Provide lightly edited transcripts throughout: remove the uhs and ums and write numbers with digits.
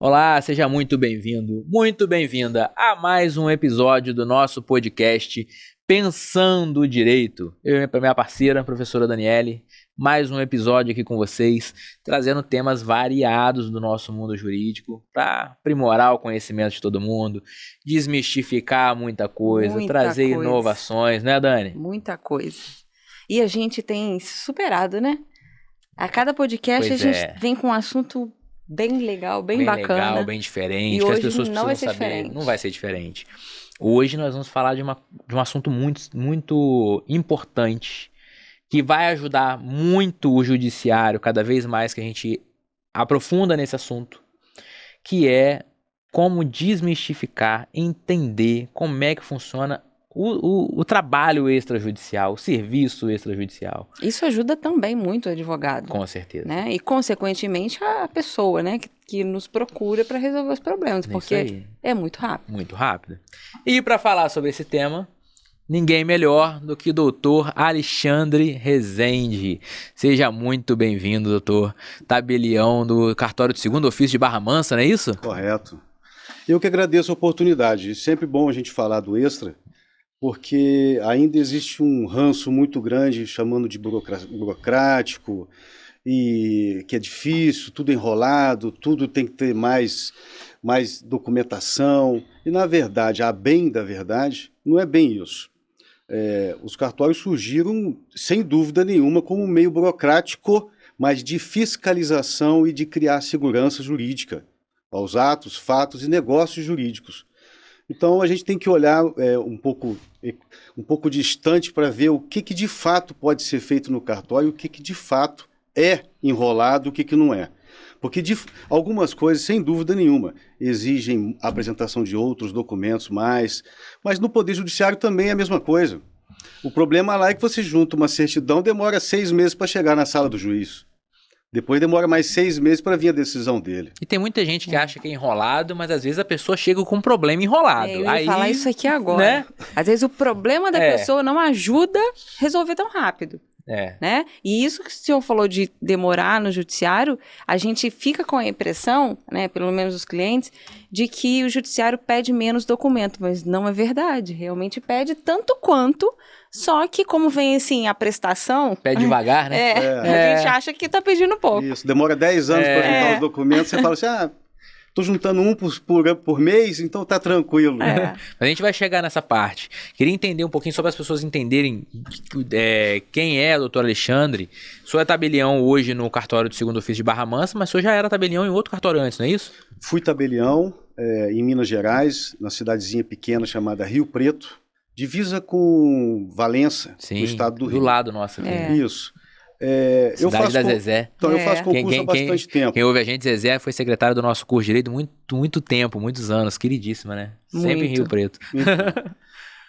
Olá, seja muito bem-vindo, muito bem-vinda a mais um episódio do nosso podcast Pensando Direito. Eu e minha parceira, a professora Daniele, mais um episódio aqui com vocês, trazendo temas variados do nosso mundo jurídico para aprimorar o conhecimento de todo mundo, desmistificar muita coisa, trazer inovações, né, Dani? Muita coisa. E a gente tem se superado, né? A cada podcast a gente vem com um assunto bem legal, bem bacana. Bem legal, bem diferente, e que hoje as pessoas não precisam vai ser saber. diferente. Não vai ser diferente. Hoje nós vamos falar de um assunto muito importante, que vai ajudar muito o judiciário, cada vez mais que a gente aprofunda nesse assunto, que é como desmistificar, entender como é que funciona o trabalho extrajudicial, o serviço extrajudicial. Isso ajuda também muito o advogado. Com certeza. Né? E, consequentemente, a pessoa, né, que nos procura para resolver os problemas, porque é muito rápido. Muito rápido. E para falar sobre esse tema, ninguém melhor do que o doutor Alexandre Rezende. Seja muito bem-vindo, doutor. Tabelião do Cartório de Segundo Ofício de Barra Mansa, não é isso? Correto. Eu que agradeço a oportunidade. Sempre bom a gente falar do extra, porque ainda existe um ranço muito grande chamando de burocrático e que é difícil, tudo enrolado, tudo tem que ter mais documentação. E, na verdade, a bem da verdade, não é bem isso. Os cartórios surgiram, sem dúvida nenhuma, como um meio burocrático, mas de fiscalização e de criar segurança jurídica aos atos, fatos e negócios jurídicos. Então, a gente tem que olhar um pouco distante para ver o que de fato pode ser feito no cartório, o que de fato é enrolado, o que não é. Porque algumas coisas, sem dúvida nenhuma, exigem a apresentação de outros documentos mas no Poder Judiciário também é a mesma coisa. O problema lá é que você junta uma certidão, demora 6 meses para chegar na sala do juiz. Depois demora mais 6 meses para vir a decisão dele. E tem muita gente que acha que é enrolado, mas às vezes a pessoa chega com um problema enrolado. Eu ia falar isso aqui agora. Né? Às vezes o problema da pessoa não ajuda a resolver tão rápido. Né? E isso que o senhor falou de demorar no judiciário, a gente fica com a impressão, né, pelo menos os clientes, de que o judiciário pede menos documento, mas não é verdade. Realmente pede tanto quanto, só que como vem assim a prestação... Pede devagar, né? A gente acha que tá pedindo pouco. Isso, demora 10 anos para juntar os documentos, você fala assim, tô juntando um por mês, então tá tranquilo. Mas a gente vai chegar nessa parte. Queria entender um pouquinho, só para as pessoas entenderem quem é o doutor Alexandre. O senhor é tabelião hoje no cartório do Segundo Ofício de Barra Mansa, mas o senhor já era tabelião em outro cartório antes, não é isso? Fui tabelião em Minas Gerais, na cidadezinha pequena chamada Rio Preto, divisa com Valença, no estado do Rio. Do lado nosso aqui. Isso. Cidade da Zezé. Então, eu faço concurso há bastante tempo. Quem ouve a gente, Zezé, foi secretário do nosso curso de Direito muito tempo, muitos anos, queridíssima, né? Sempre em Rio Preto.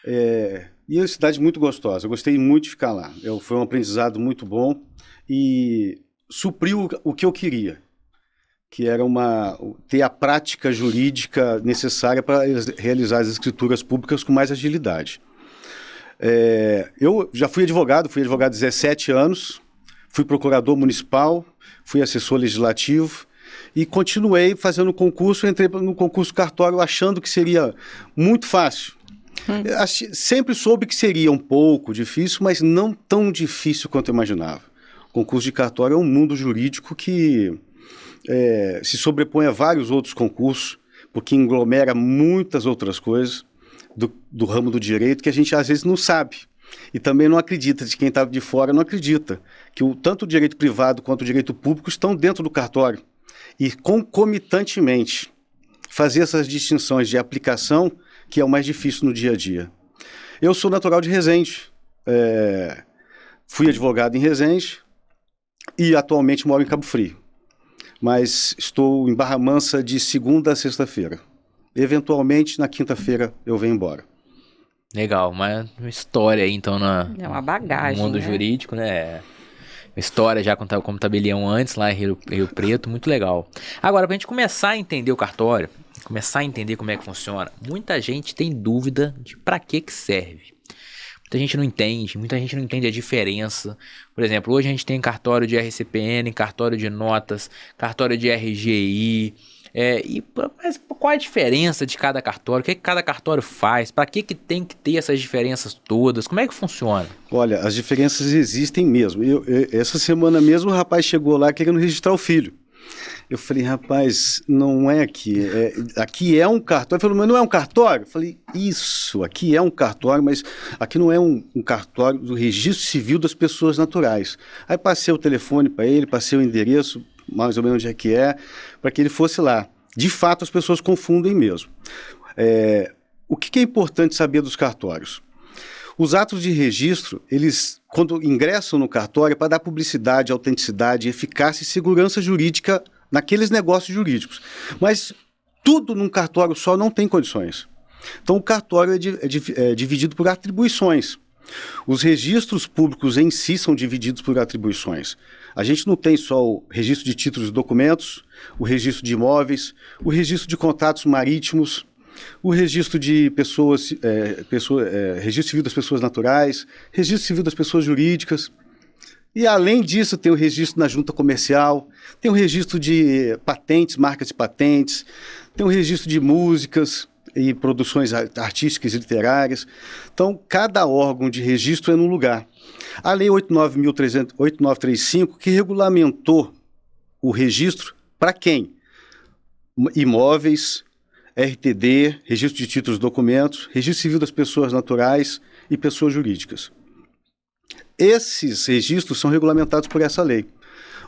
E é uma cidade muito gostosa, eu gostei muito de ficar lá. Foi um aprendizado muito bom e supriu o que eu queria, que era ter a prática jurídica necessária para realizar as escrituras públicas com mais agilidade. Eu já fui advogado 17 anos, fui procurador municipal, fui assessor legislativo e continuei fazendo concurso. Entrei no concurso cartório achando que seria muito fácil. Sempre soube que seria um pouco difícil, mas não tão difícil quanto eu imaginava. O concurso de cartório é um mundo jurídico que se sobrepõe a vários outros concursos, porque englomera muitas outras coisas do ramo do direito que a gente às vezes não sabe. E também não acredita, de quem está de fora não acredita, que tanto o direito privado quanto o direito público estão dentro do cartório. E concomitantemente, fazer essas distinções de aplicação, que é o mais difícil no dia a dia. Eu sou natural de Resende, fui advogado em Resende e atualmente moro em Cabo Frio. Mas estou em Barra Mansa de segunda a sexta-feira. Eventualmente, na quinta-feira, eu venho embora. Legal, uma história aí, então, é uma bagagem, no mundo jurídico, né? História já como tabelião antes, lá em Rio Preto, muito legal. Agora, pra gente começar a entender o cartório, começar a entender como é que funciona, muita gente tem dúvida de pra que serve. Muita gente não entende a diferença. Por exemplo, hoje a gente tem cartório de RCPN, cartório de notas, cartório de RGI, Mas qual é a diferença de cada cartório? O que cada cartório faz? Para que tem que ter essas diferenças todas? Como é que funciona? Olha, as diferenças existem mesmo. Essa semana mesmo o rapaz chegou lá querendo registrar o filho. Eu falei, rapaz, não é aqui. Aqui é um cartório. Ele falou, mas não é um cartório? Eu falei, isso, aqui é um cartório, mas aqui não é um cartório do Registro Civil das Pessoas Naturais. Aí passei o telefone para ele, passei o endereço, mais ou menos onde é que para que ele fosse lá. De fato, as pessoas confundem mesmo. O que é importante saber dos cartórios? Os atos de registro, eles, quando ingressam no cartório, é para dar publicidade, autenticidade, eficácia e segurança jurídica naqueles negócios jurídicos. Mas tudo num cartório só não tem condições. Então, o cartório é dividido por atribuições. Os registros públicos em si são divididos por atribuições. A gente não tem só o registro de títulos e documentos, o registro de imóveis, o registro de contratos marítimos, o registro de registro civil das pessoas naturais, registro civil das pessoas jurídicas. E, além disso, tem o registro na junta comercial, tem o registro de patentes, marcas de patentes, tem o registro de músicas e produções artísticas e literárias. Então, cada órgão de registro é num lugar. A Lei 8935, que regulamentou o registro para quem? Imóveis, RTD, registro de títulos e documentos, registro civil das pessoas naturais e pessoas jurídicas. Esses registros são regulamentados por essa lei.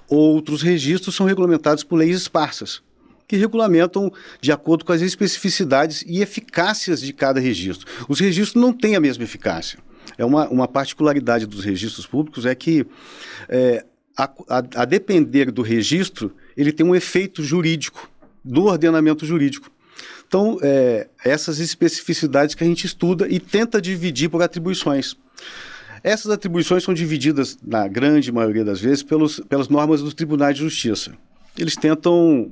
Outros registros são regulamentados por leis esparsas, que regulamentam de acordo com as especificidades e eficácias de cada registro. Os registros não têm a mesma eficácia. Uma particularidade dos registros públicos é que, a depender do registro, ele tem um efeito jurídico, do ordenamento jurídico. Então, essas especificidades que a gente estuda e tenta dividir por atribuições. Essas atribuições são divididas, na grande maioria das vezes, pelas normas dos tribunais de justiça. Eles tentam,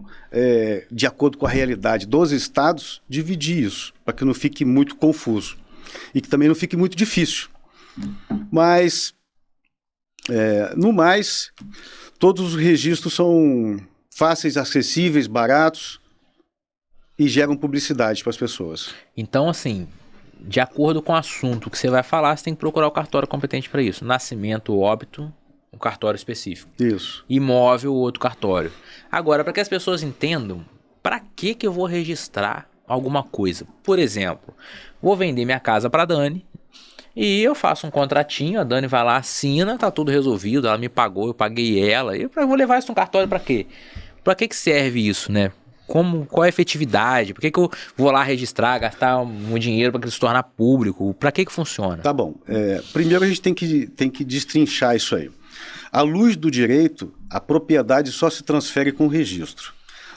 de acordo com a realidade dos estados, dividir isso, para que não fique muito confuso e que também não fique muito difícil. Mas, no mais, todos os registros são fáceis, acessíveis, baratos e geram publicidade para as pessoas. Então, assim, de acordo com o assunto que você vai falar, você tem que procurar o cartório competente para isso. Nascimento, óbito, um cartório específico. Isso. Imóvel, outro cartório. Agora, para que as pessoas entendam, para que eu vou registrar alguma coisa? Por exemplo, vou vender minha casa para a Dani e eu faço um contratinho, a Dani vai lá, assina, tá tudo resolvido, ela me pagou, eu paguei ela. Eu vou levar isso no cartório para quê? Para que serve isso, né? Qual é a efetividade? Por que eu vou lá registrar, gastar um dinheiro para que isso se tornar público? Para que funciona? Tá bom. Primeiro a gente tem que destrinchar isso aí. À luz do direito, a propriedade só se transfere com registro.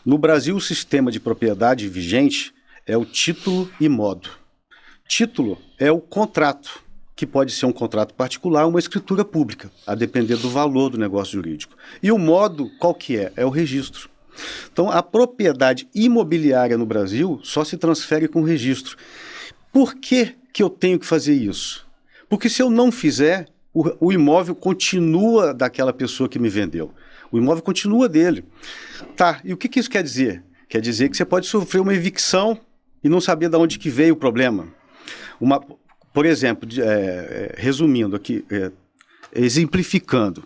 No Brasil, o sistema de propriedade vigente é o título e modo. Título é o contrato, que pode ser um contrato particular ou uma escritura pública, a depender do valor do negócio jurídico. E o modo, qual que é? É o registro. Então, a propriedade imobiliária no Brasil só se transfere com registro. Por que eu tenho que fazer isso? Porque se eu não fizer, o imóvel continua daquela pessoa que me vendeu. O imóvel continua dele. Tá, e o que isso quer dizer? Quer dizer que você pode sofrer uma evicção e não saber de onde que veio o problema. Por exemplo, resumindo aqui, exemplificando,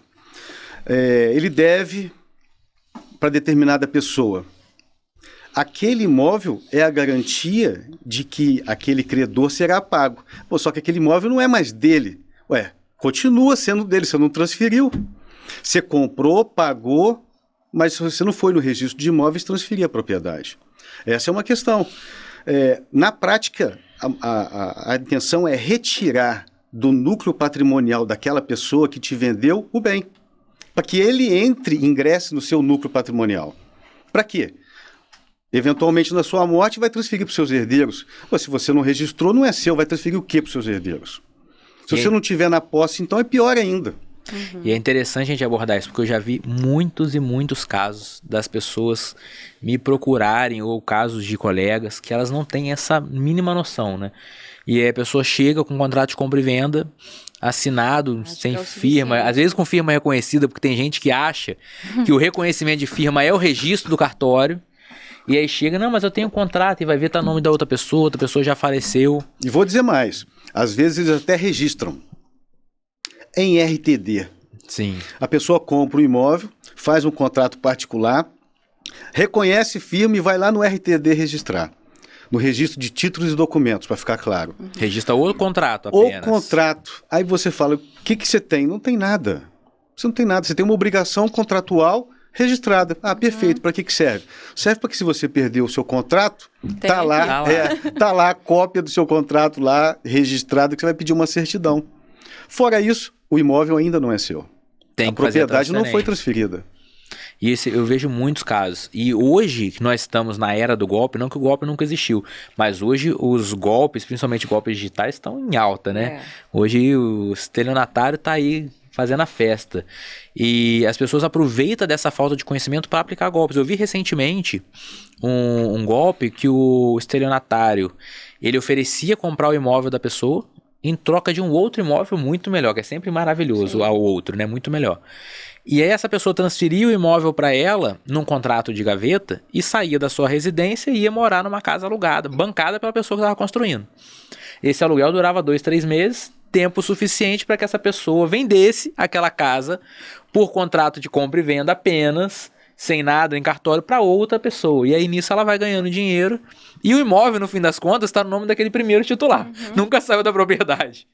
ele deve para determinada pessoa. Aquele imóvel é a garantia de que aquele credor será pago. Só que aquele imóvel não é mais dele. Continua sendo dele, você não transferiu. Você comprou, pagou, mas você não foi no registro de imóveis transferir a propriedade. Essa é uma questão. Na prática, a intenção é retirar do núcleo patrimonial daquela pessoa que te vendeu o bem, para que ele ingresse no seu núcleo patrimonial. Para quê? Eventualmente, na sua morte, vai transferir para os seus herdeiros. Se você não registrou, não é seu, vai transferir o quê para os seus herdeiros? Se você não tiver na posse, então é pior ainda. Uhum. E é interessante a gente abordar isso, porque eu já vi muitos e muitos casos das pessoas me procurarem, ou casos de colegas, que elas não têm essa mínima noção, né? E aí a pessoa chega com um contrato de compra e venda assinado, sem firma, às vezes com firma reconhecida, porque tem gente que acha que o reconhecimento de firma é o registro do cartório, E aí chega, não, mas eu tenho um contrato, e vai ver tá o nome da outra pessoa já faleceu. E vou dizer mais, às vezes eles até registram em RTD. Sim. A pessoa compra um imóvel, faz um contrato particular, reconhece firme e vai lá no RTD registrar. No registro de títulos e documentos, para ficar claro. Registra o contrato apenas. O contrato. Aí você fala, o que você tem? Não tem nada. Você não tem nada. Você tem uma obrigação contratual registrada. Ah, perfeito. Para que serve? Serve para que se você perder o seu contrato, tá lá a cópia do seu contrato lá registrado, que você vai pedir uma certidão. Fora isso, o imóvel ainda não é seu. A propriedade não foi transferida. E eu vejo muitos casos. E hoje, que nós estamos na era do golpe, não que o golpe nunca existiu, mas hoje os golpes, principalmente golpes digitais, estão em alta, né? Hoje o estelionatário está aí fazendo a festa. E as pessoas aproveitam dessa falta de conhecimento para aplicar golpes. Eu vi recentemente um golpe que o estelionatário, ele oferecia comprar o imóvel da pessoa em troca de um outro imóvel muito melhor, que é sempre maravilhoso ao outro, né? Muito melhor. E aí essa pessoa transferia o imóvel para ela num contrato de gaveta e saía da sua residência e ia morar numa casa alugada, bancada pela pessoa que estava construindo. Esse aluguel durava 2, 3 meses, tempo suficiente para que essa pessoa vendesse aquela casa por contrato de compra e venda apenas, sem nada em cartório, para outra pessoa. E aí nisso ela vai ganhando dinheiro e o imóvel, no fim das contas, está no nome daquele primeiro titular. Nunca saiu da propriedade.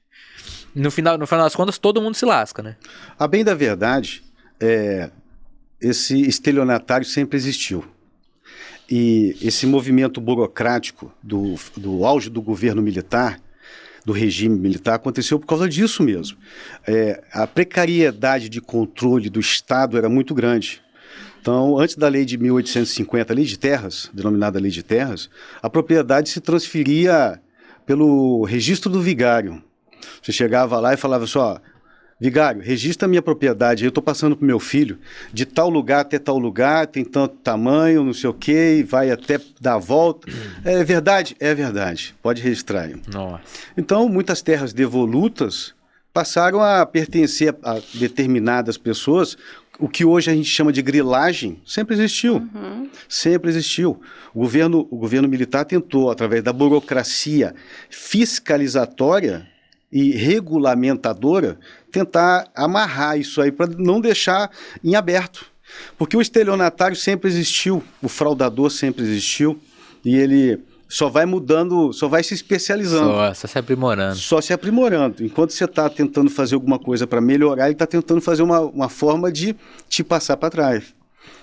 No final das contas, todo mundo se lasca, né? A bem da verdade, esse estelionatário sempre existiu. E esse movimento burocrático do auge do governo militar, do regime militar, aconteceu por causa disso mesmo. A precariedade de controle do Estado era muito grande. Então, antes da lei de 1850, a lei de terras, denominada lei de terras, a propriedade se transferia pelo registro do vigário. Você chegava lá e falava assim, ó, vigário, registra a minha propriedade, eu estou passando para o meu filho, de tal lugar até tal lugar, tem tanto tamanho, não sei o quê, e vai até dar a volta. É verdade? É verdade. Pode registrar aí. Nossa. Então, muitas terras devolutas passaram a pertencer a determinadas pessoas. O que hoje a gente chama de grilagem sempre existiu. Sempre existiu. O governo militar tentou, através da burocracia fiscalizatória e regulamentadora, tentar amarrar isso aí para não deixar em aberto. Porque o estelionatário sempre existiu, o fraudador sempre existiu, e ele só vai mudando, só vai se especializando. Só se aprimorando. Só se aprimorando. Enquanto você está tentando fazer alguma coisa para melhorar, ele está tentando fazer uma forma de te passar para trás.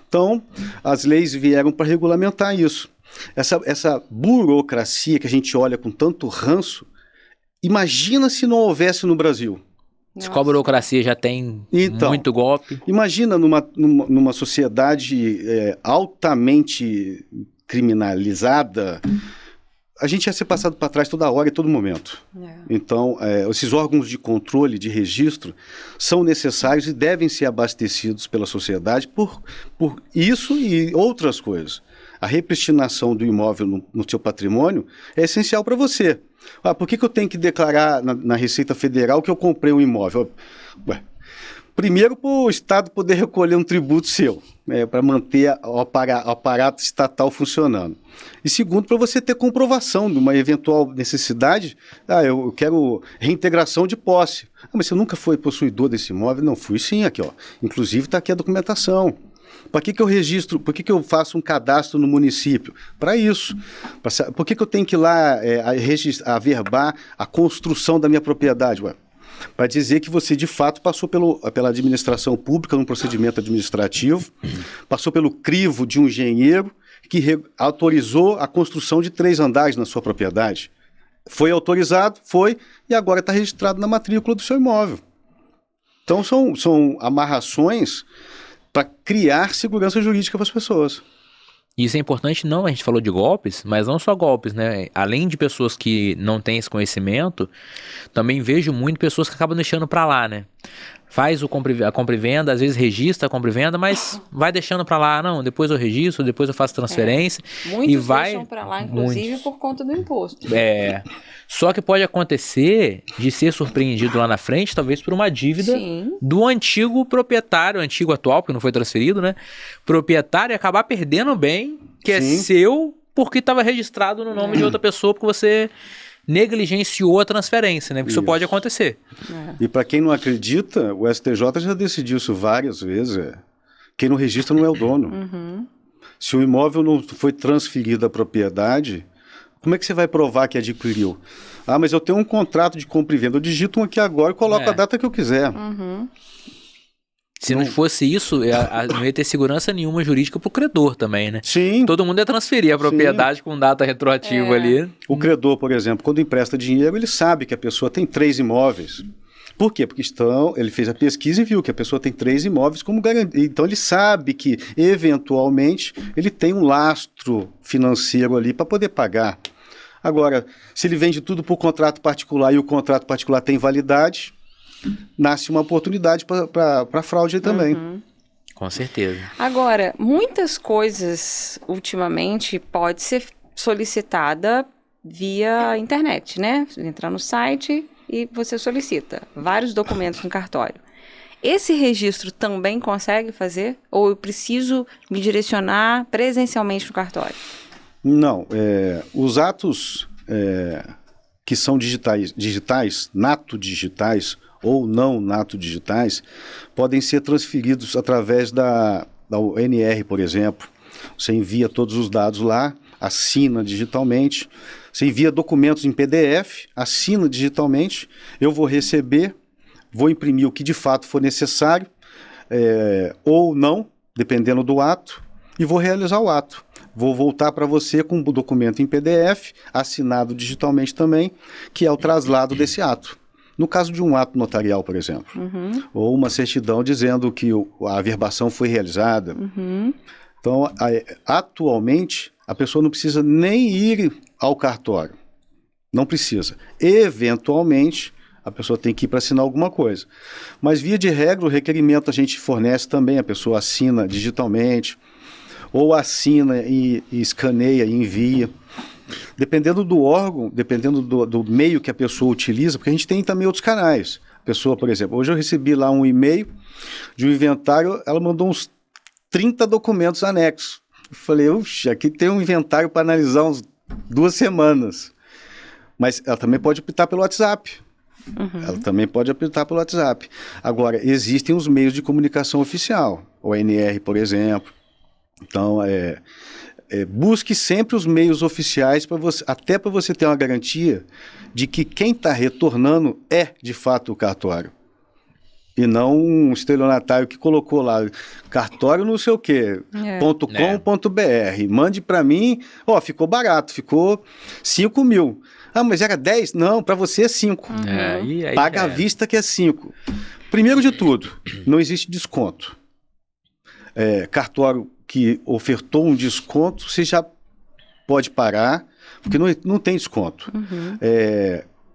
Então, as leis vieram para regulamentar isso. Essa burocracia que a gente olha com tanto ranço, imagina se não houvesse no Brasil. Se com a burocracia já tem muito golpe. Imagina numa sociedade altamente criminalizada, a gente ia ser passado para trás toda hora e todo momento. Então, esses órgãos de controle, de registro, são necessários e devem ser abastecidos pela sociedade por isso e outras coisas. A repristinação do imóvel no seu patrimônio é essencial para você. Por que eu tenho que declarar na Receita Federal que eu comprei um imóvel? Primeiro, para o Estado poder recolher um tributo seu, para manter o aparato estatal funcionando. E segundo, para você ter comprovação de uma eventual necessidade. Eu quero reintegração de posse. Mas você nunca foi possuidor desse imóvel? Não, fui sim, aqui, ó. Inclusive está aqui a documentação. Para que eu registro, por que eu faço um cadastro no município? Para isso. Por que eu tenho que ir lá averbar a construção da minha propriedade? Para dizer que você, de fato, passou pela administração pública, num procedimento administrativo, passou pelo crivo de um engenheiro que autorizou a construção de 3 andares na sua propriedade. Foi autorizado, e agora está registrado na matrícula do seu imóvel. Então, são amarrações para criar segurança jurídica para as pessoas. Isso é importante, não, a gente falou de golpes, mas não só golpes, né? Além de pessoas que não têm esse conhecimento, também vejo muito pessoas que acabam deixando para lá, né? Faz a compra e venda, às vezes registra a compra e venda, mas vai deixando para lá, não, depois eu registro, depois eu faço transferência. Muitos deixam para lá, inclusive, por conta do imposto. Só que pode acontecer de ser surpreendido lá na frente, talvez por uma dívida do antigo proprietário, antigo atual, porque não foi transferido, né? Proprietário, e acabar perdendo bem que é seu porque estava registrado no nome de outra pessoa, porque você negligenciou a transferência, né? Porque isso pode acontecer. E para quem não acredita, o STJ já decidiu isso várias vezes. Quem não registra não é o dono. Se o imóvel não foi transferido à propriedade, como é que você vai provar que adquiriu? Ah, mas eu tenho um contrato de compra e venda. Eu digito um aqui agora e coloco a data que eu quiser. Se não fosse isso, não ia ter segurança nenhuma jurídica para o credor também, né? Sim. Todo mundo ia transferir a propriedade com data retroativa ali. O credor, por exemplo, quando empresta dinheiro, ele sabe que a pessoa tem 3 imóveis. Por quê? Porque ele fez a pesquisa e viu que a pessoa tem 3 imóveis como garantia. Então ele sabe que, eventualmente, ele tem um lastro financeiro ali para poder pagar. Agora, se ele vende tudo por contrato particular e o contrato particular tem validade, nasce uma oportunidade para fraude também. Com certeza. Agora, muitas coisas, ultimamente, pode ser solicitada via internet, né? Você entrar no site e você solicita vários documentos no cartório. Esse registro também consegue fazer? Ou eu preciso me direcionar presencialmente no cartório? Não. Os atos que são digitais, nato digitais, ou não nato digitais, podem ser transferidos através da ONR, por exemplo. Você envia todos os dados lá, assina digitalmente, você envia documentos em PDF, assina digitalmente, eu vou receber, vou imprimir o que de fato for necessário, ou não, dependendo do ato, e vou realizar o ato. Vou voltar para você com o documento em PDF, assinado digitalmente também, que é o traslado desse ato. No caso de um ato notarial, por exemplo, ou uma certidão dizendo que a averbação foi realizada. Então, atualmente, a pessoa não precisa nem ir ao cartório. Não precisa. Eventualmente, a pessoa tem que ir para assinar alguma coisa. Mas, via de regra, o requerimento a gente fornece também, a pessoa assina digitalmente, ou assina e escaneia e envia. Dependendo do órgão, dependendo do meio que a pessoa utiliza, porque a gente tem também outros canais. A pessoa, por exemplo, hoje eu recebi lá um e-mail de um inventário, ela mandou uns 30 documentos anexos. Eu falei, aqui tem um inventário para analisar uns 2 semanas. Mas ela também pode optar pelo WhatsApp. Ela também pode optar pelo WhatsApp. Agora, existem os meios de comunicação oficial, o ONR, por exemplo. Então, busque sempre os meios oficiais, até para você ter uma garantia de que quem está retornando é, de fato, o cartório. E não um estelionatário que colocou lá, cartório não sei o quê, .com.br. Mande para mim, ficou barato, ficou 5 mil. Ah, mas era 10? Não, para você é 5. Paga à vista que é 5. Primeiro de tudo, não existe desconto. Cartório que ofertou um desconto, você já pode parar, porque não tem desconto.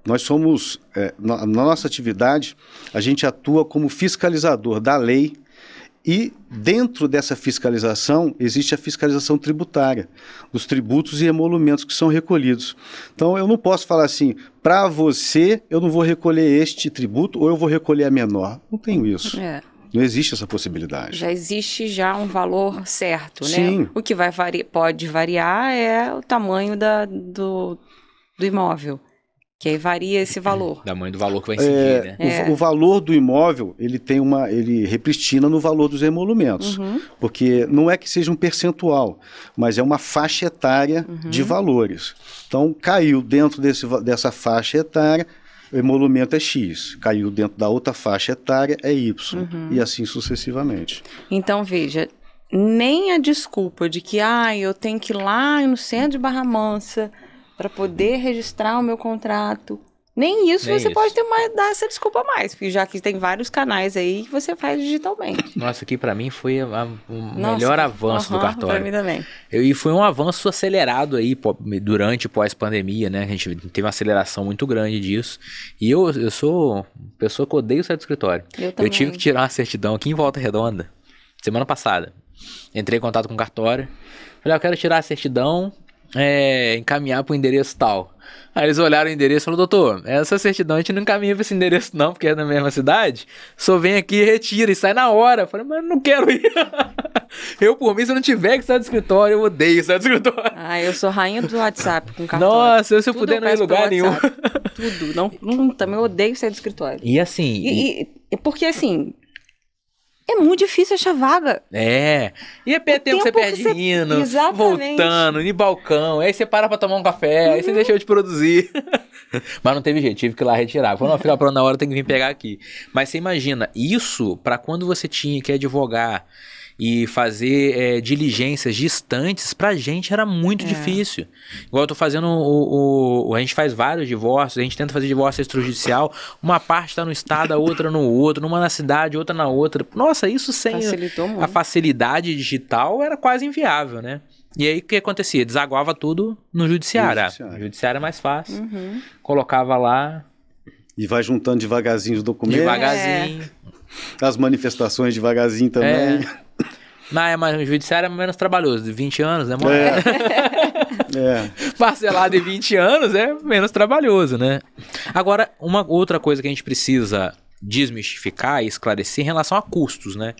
Nós somos, na nossa atividade, a gente atua como fiscalizador da lei e dentro dessa fiscalização existe a fiscalização tributária, dos tributos e emolumentos que são recolhidos. Então eu não posso falar assim, para você eu não vou recolher este tributo ou eu vou recolher a menor. Não tenho isso. Não existe essa possibilidade. Já existe um valor certo, Sim. né? O que pode variar é o tamanho do imóvel, que aí varia esse valor. Tamanho do valor que vai incidir, né? O valor do imóvel, ele repristina no valor dos emolumentos, porque não é que seja um percentual, mas é uma faixa etária de valores. Então, caiu dentro dessa faixa etária, o emolumento é X, caiu dentro da outra faixa etária é Y, e assim sucessivamente. Então, veja, nem a desculpa de que eu tenho que ir lá no centro de Barra Mansa para poder registrar o meu contrato, nem isso você pode dar essa desculpa mais, porque já que tem vários canais aí que você faz digitalmente. Nossa, aqui para mim foi o melhor avanço do cartório. Para mim também. E foi um avanço acelerado aí durante pós-pandemia, né? A gente teve uma aceleração muito grande disso. E eu sou uma pessoa que odeio sair do escritório. Eu tive que tirar uma certidão aqui em Volta Redonda, semana passada. Entrei em contato com o cartório. Falei, eu quero tirar a certidão encaminhar para o endereço tal. Aí eles olharam o endereço e falaram, doutor, essa certidão a gente não encaminha para esse endereço não, porque é na mesma cidade. Só vem aqui e retira e sai na hora. Eu falei, mas não quero ir. Eu, por mim, se eu não tiver que estar do escritório, eu odeio estar do escritório. Eu sou rainha do WhatsApp com cartão. Nossa, se eu puder não ir em lugar nenhum. Tudo. Também odeio sair do escritório. E assim... Porque assim... É muito difícil achar vaga. E é tempo que você perde indo, voltando, em balcão. Aí você para pra tomar um café, aí você deixou de produzir. Mas não teve jeito, tive que ir lá retirar. Falei, não, fica pronto na hora, tem que vir pegar aqui. Mas você imagina, isso pra quando você tinha que advogar e fazer diligências distantes, pra gente era muito difícil. Igual eu tô fazendo a gente faz vários divórcios, a gente tenta fazer divórcio extrajudicial, uma parte tá no estado, a outra no outro, uma na cidade, outra na outra. Nossa, isso sem a facilidade digital era quase inviável, né? E aí o que acontecia? Desaguava tudo no judiciário. O judiciário é mais fácil. Colocava lá. E vai juntando devagarzinho os documentos. Devagarzinho. As manifestações devagarzinho também. Mas o judiciário é menos trabalhoso. De 20 anos, né, mano? Parcelado em 20 anos é menos trabalhoso, né? Agora, uma outra coisa que a gente precisa desmistificar e esclarecer em relação a custos, né?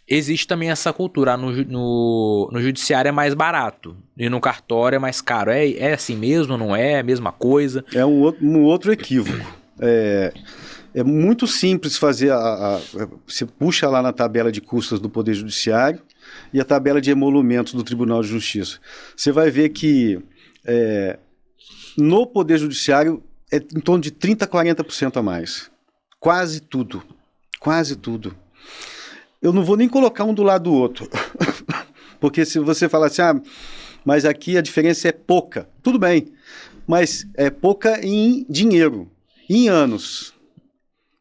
Existe também essa cultura. No judiciário é mais barato. E no cartório é mais caro. É assim mesmo? Não é? A mesma coisa? É um outro equívoco. É muito simples fazer você puxa lá na tabela de custas do Poder Judiciário e a tabela de emolumentos do Tribunal de Justiça. Você vai ver que no Poder Judiciário é em torno de 30% a 40% a mais. Quase tudo. Quase tudo. Eu não vou nem colocar um do lado do outro. Porque se você falar assim, mas aqui a diferença é pouca. Tudo bem, mas é pouca em dinheiro, em anos.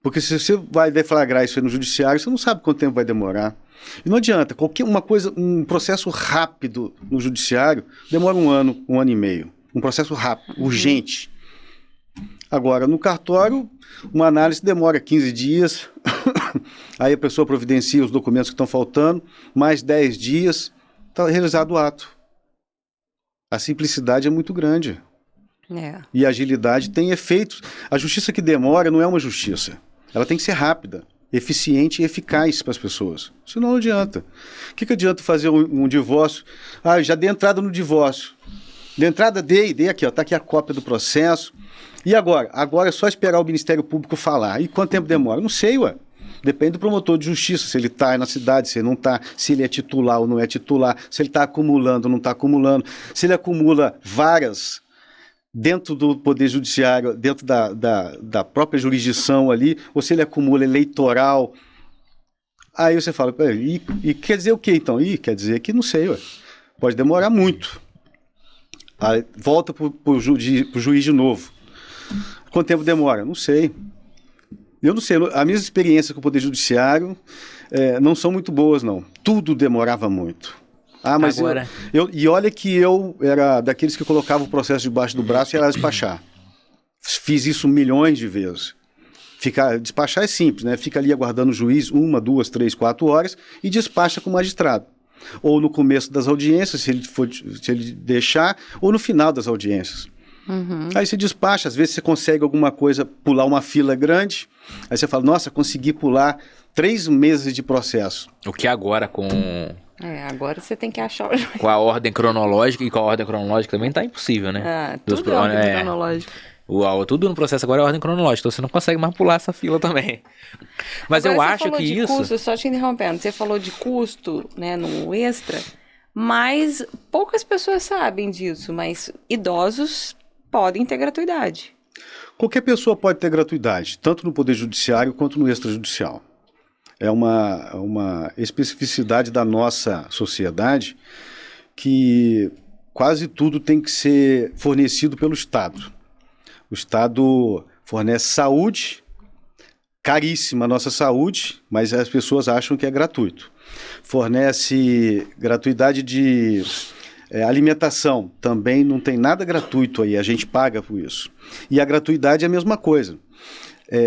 Porque se você vai deflagrar isso aí no judiciário, você não sabe quanto tempo vai demorar. E não adianta, um processo rápido no judiciário demora 1 ano, 1 ano e meio. Um processo rápido, urgente. Agora, no cartório, uma análise demora 15 dias, aí a pessoa providencia os documentos que estão faltando, mais 10 dias, está realizado o ato. A simplicidade é muito grande. E a agilidade tem efeitos. A justiça que demora não é uma justiça. Ela tem que ser rápida, eficiente e eficaz para as pessoas. Senão não adianta. O que adianta fazer um divórcio? Já dei entrada no divórcio. De entrada dei aqui, está aqui a cópia do processo. E agora? Agora é só esperar o Ministério Público falar. E quanto tempo demora? Não sei, Depende do promotor de justiça, se ele está na cidade, se ele não está, se ele é titular ou não é titular, se ele está acumulando ou não está acumulando, se ele acumula varas dentro do Poder Judiciário, dentro da própria jurisdição ali, ou se ele acumula eleitoral. Aí você fala, e quer dizer o quê então? Quer dizer que não sei, pode demorar muito. Aí volta para o juiz de novo. Quanto tempo demora? Não sei. Eu não sei, as minhas experiências com o Poder Judiciário não são muito boas, não. Tudo demorava muito. Mas agora... E olha que eu era daqueles que colocavam o processo debaixo do braço e ia lá despachar. Fiz isso milhões de vezes. Despachar é simples, né? Fica ali aguardando o juiz 1, 2, 3, 4 horas e despacha com o magistrado. Ou no começo das audiências, se ele deixar, ou no final das audiências. Aí você despacha, às vezes você consegue alguma coisa, pular uma fila grande, aí você fala, nossa, consegui pular 3 meses de processo. O que agora com... agora você tem que achar... Com a ordem cronológica, e com a ordem cronológica também tá impossível, né? Tudo é ordem cronológica. Tudo no processo agora é ordem cronológica, então você não consegue mais pular essa fila também. Mas agora, eu acho que isso... Custo, só te interrompendo, você falou de custo, né, no extra, mas poucas pessoas sabem disso, mas idosos podem ter gratuidade. Qualquer pessoa pode ter gratuidade, tanto no Poder Judiciário quanto no extrajudicial. É uma especificidade da nossa sociedade que quase tudo tem que ser fornecido pelo Estado. O Estado fornece saúde, caríssima a nossa saúde, mas as pessoas acham que é gratuito. Fornece gratuidade de alimentação, também não tem nada gratuito aí, a gente paga por isso. E a gratuidade é a mesma coisa.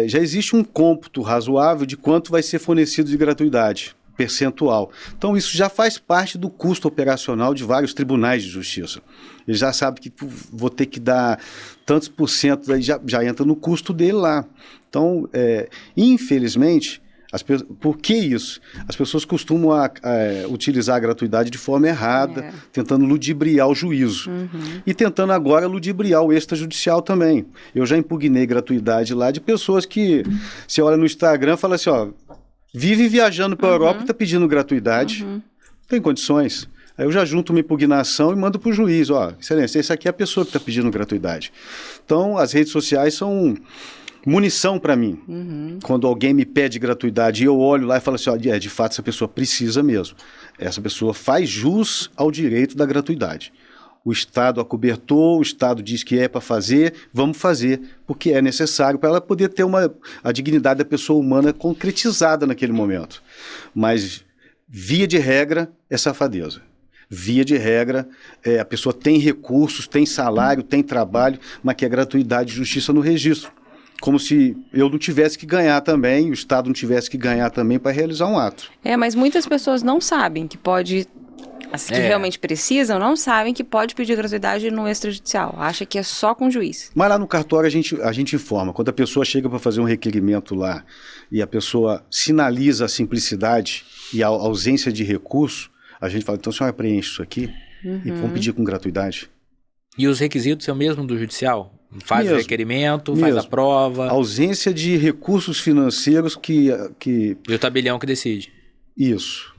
Já existe um cômputo razoável de quanto vai ser fornecido de gratuidade percentual. Então, isso já faz parte do custo operacional de vários tribunais de justiça. Ele já sabe que vou ter que dar tantos por cento, aí já entra no custo dele lá. Então, infelizmente, por que isso? As pessoas costumam utilizar a gratuidade de forma errada, tentando ludibriar o juízo. E tentando agora ludibriar o extrajudicial também. Eu já impugnei gratuidade lá de pessoas que, você olha no Instagram e fala assim, ó, vive viajando para a Europa e está pedindo gratuidade. Não tem condições. Aí eu já junto uma impugnação e mando para o juiz, ó, excelência, essa aqui é a pessoa que está pedindo gratuidade. Então, as redes sociais são munição para mim. Quando alguém me pede gratuidade e eu olho lá e falo assim, ó, de fato essa pessoa precisa mesmo. Essa pessoa faz jus ao direito da gratuidade. O Estado acobertou, o Estado diz que é para fazer, vamos fazer, porque é necessário para ela poder ter a dignidade da pessoa humana concretizada naquele momento. Mas, via de regra, é safadeza. Via de regra, a pessoa tem recursos, tem salário, tem trabalho, mas quer gratuidade de justiça no registro. Como se eu não tivesse que ganhar também, o Estado não tivesse que ganhar também para realizar um ato. Mas muitas pessoas não sabem que pode, as que realmente precisam, não sabem que pode pedir gratuidade no extrajudicial. Acha que é só com o juiz. Mas lá no cartório a gente informa. Quando a pessoa chega para fazer um requerimento lá e a pessoa sinaliza a simplicidade e a ausência de recurso, a gente fala, então a senhora preenche isso aqui e vamos pedir com gratuidade. E os requisitos são o mesmo do judicial? Faz o requerimento, faz a prova. A ausência de recursos financeiros que... E o tabelião que decide. Isso.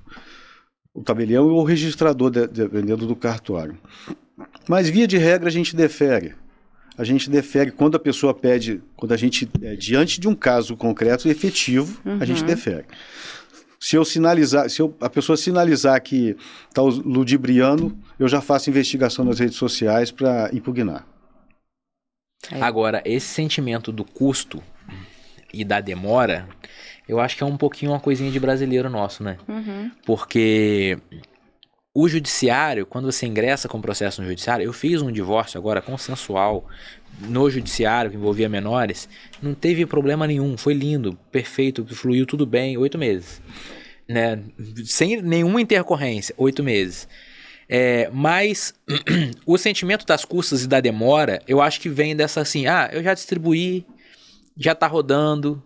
O tabelião ou o registrador, dependendo do cartório. Mas, via de regra, a gente defere. A gente defere quando a pessoa pede, quando a gente, diante de um caso concreto e efetivo, a gente defere. Se a pessoa sinalizar que está ludibriando, eu já faço investigação nas redes sociais para impugnar. Agora, esse sentimento do custo e da demora, eu acho que é um pouquinho uma coisinha de brasileiro nosso, né? Porque o judiciário, quando você ingressa com o processo no judiciário, eu fiz um divórcio agora consensual no judiciário, que envolvia menores, não teve problema nenhum, foi lindo, perfeito, fluiu tudo bem, 8 meses. Né? Sem nenhuma intercorrência, 8 meses. Mas o sentimento das custas e da demora, eu acho que vem dessa assim, eu já distribuí, já tá rodando,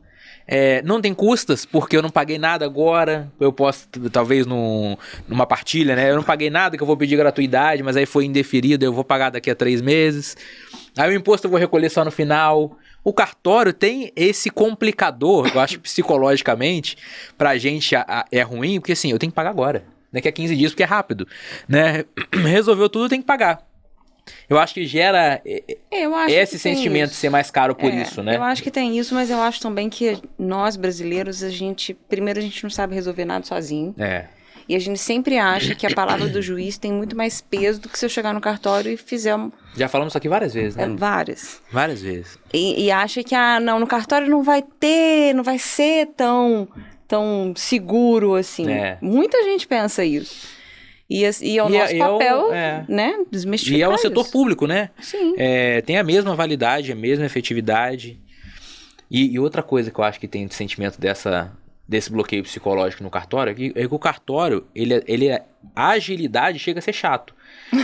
não tem custas porque eu não paguei nada agora, eu posso, talvez numa partilha, né, eu não paguei nada que eu vou pedir gratuidade, mas aí foi indeferido, eu vou pagar daqui a 3 meses, aí o imposto eu vou recolher só no final. O cartório tem esse complicador, eu acho psicologicamente, pra gente é ruim, porque assim, eu tenho que pagar agora. Daqui a 15 dias, porque é rápido, né? Resolveu tudo, tem que pagar. Eu acho que gera esse sentimento de ser mais caro por isso, né? Eu acho que tem isso, mas eu acho também que nós, brasileiros, primeiro a gente não sabe resolver nada sozinho. E a gente sempre acha que a palavra do juiz tem muito mais peso do que se eu chegar no cartório e fizer Já falamos isso aqui várias vezes, né? Várias. Várias vezes. E acha que, não, no cartório não vai ser tão seguro assim. Muita gente pensa isso. E é o nosso papel, né, desmistificar. E é um setor público, né? Sim. Tem a mesma validade, a mesma efetividade. E outra coisa que eu acho que tem de sentimento desse bloqueio psicológico no cartório é que o cartório, a agilidade chega a ser chato.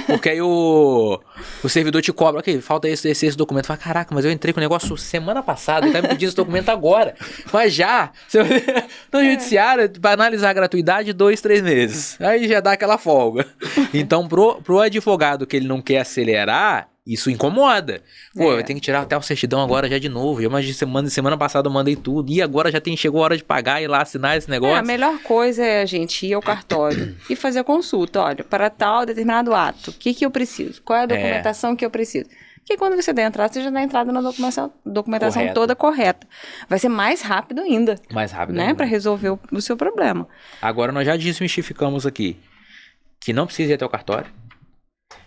Porque aí o servidor te cobra, falta esse documento. Fala, caraca, mas eu entrei com o negócio semana passada, ele tá me pedindo esse documento agora. Mas já, no judiciário, para analisar a gratuidade, 2-3 meses. Aí já dá aquela folga. Então, pro advogado que ele não quer acelerar, isso incomoda. Eu tenho que tirar até a certidão agora já de novo. Semana passada eu mandei tudo. E agora chegou a hora de pagar e ir lá assinar esse negócio. A melhor coisa é a gente ir ao cartório e fazer a consulta. Olha, para tal determinado ato, o que eu preciso? Qual é a documentação que eu preciso? Porque quando você der entrada, você já dá entrada na documentação toda correta. Vai ser mais rápido ainda. Mais rápido, né? Para resolver o seu problema. Agora, nós já desmistificamos aqui que não precisa ir até o cartório,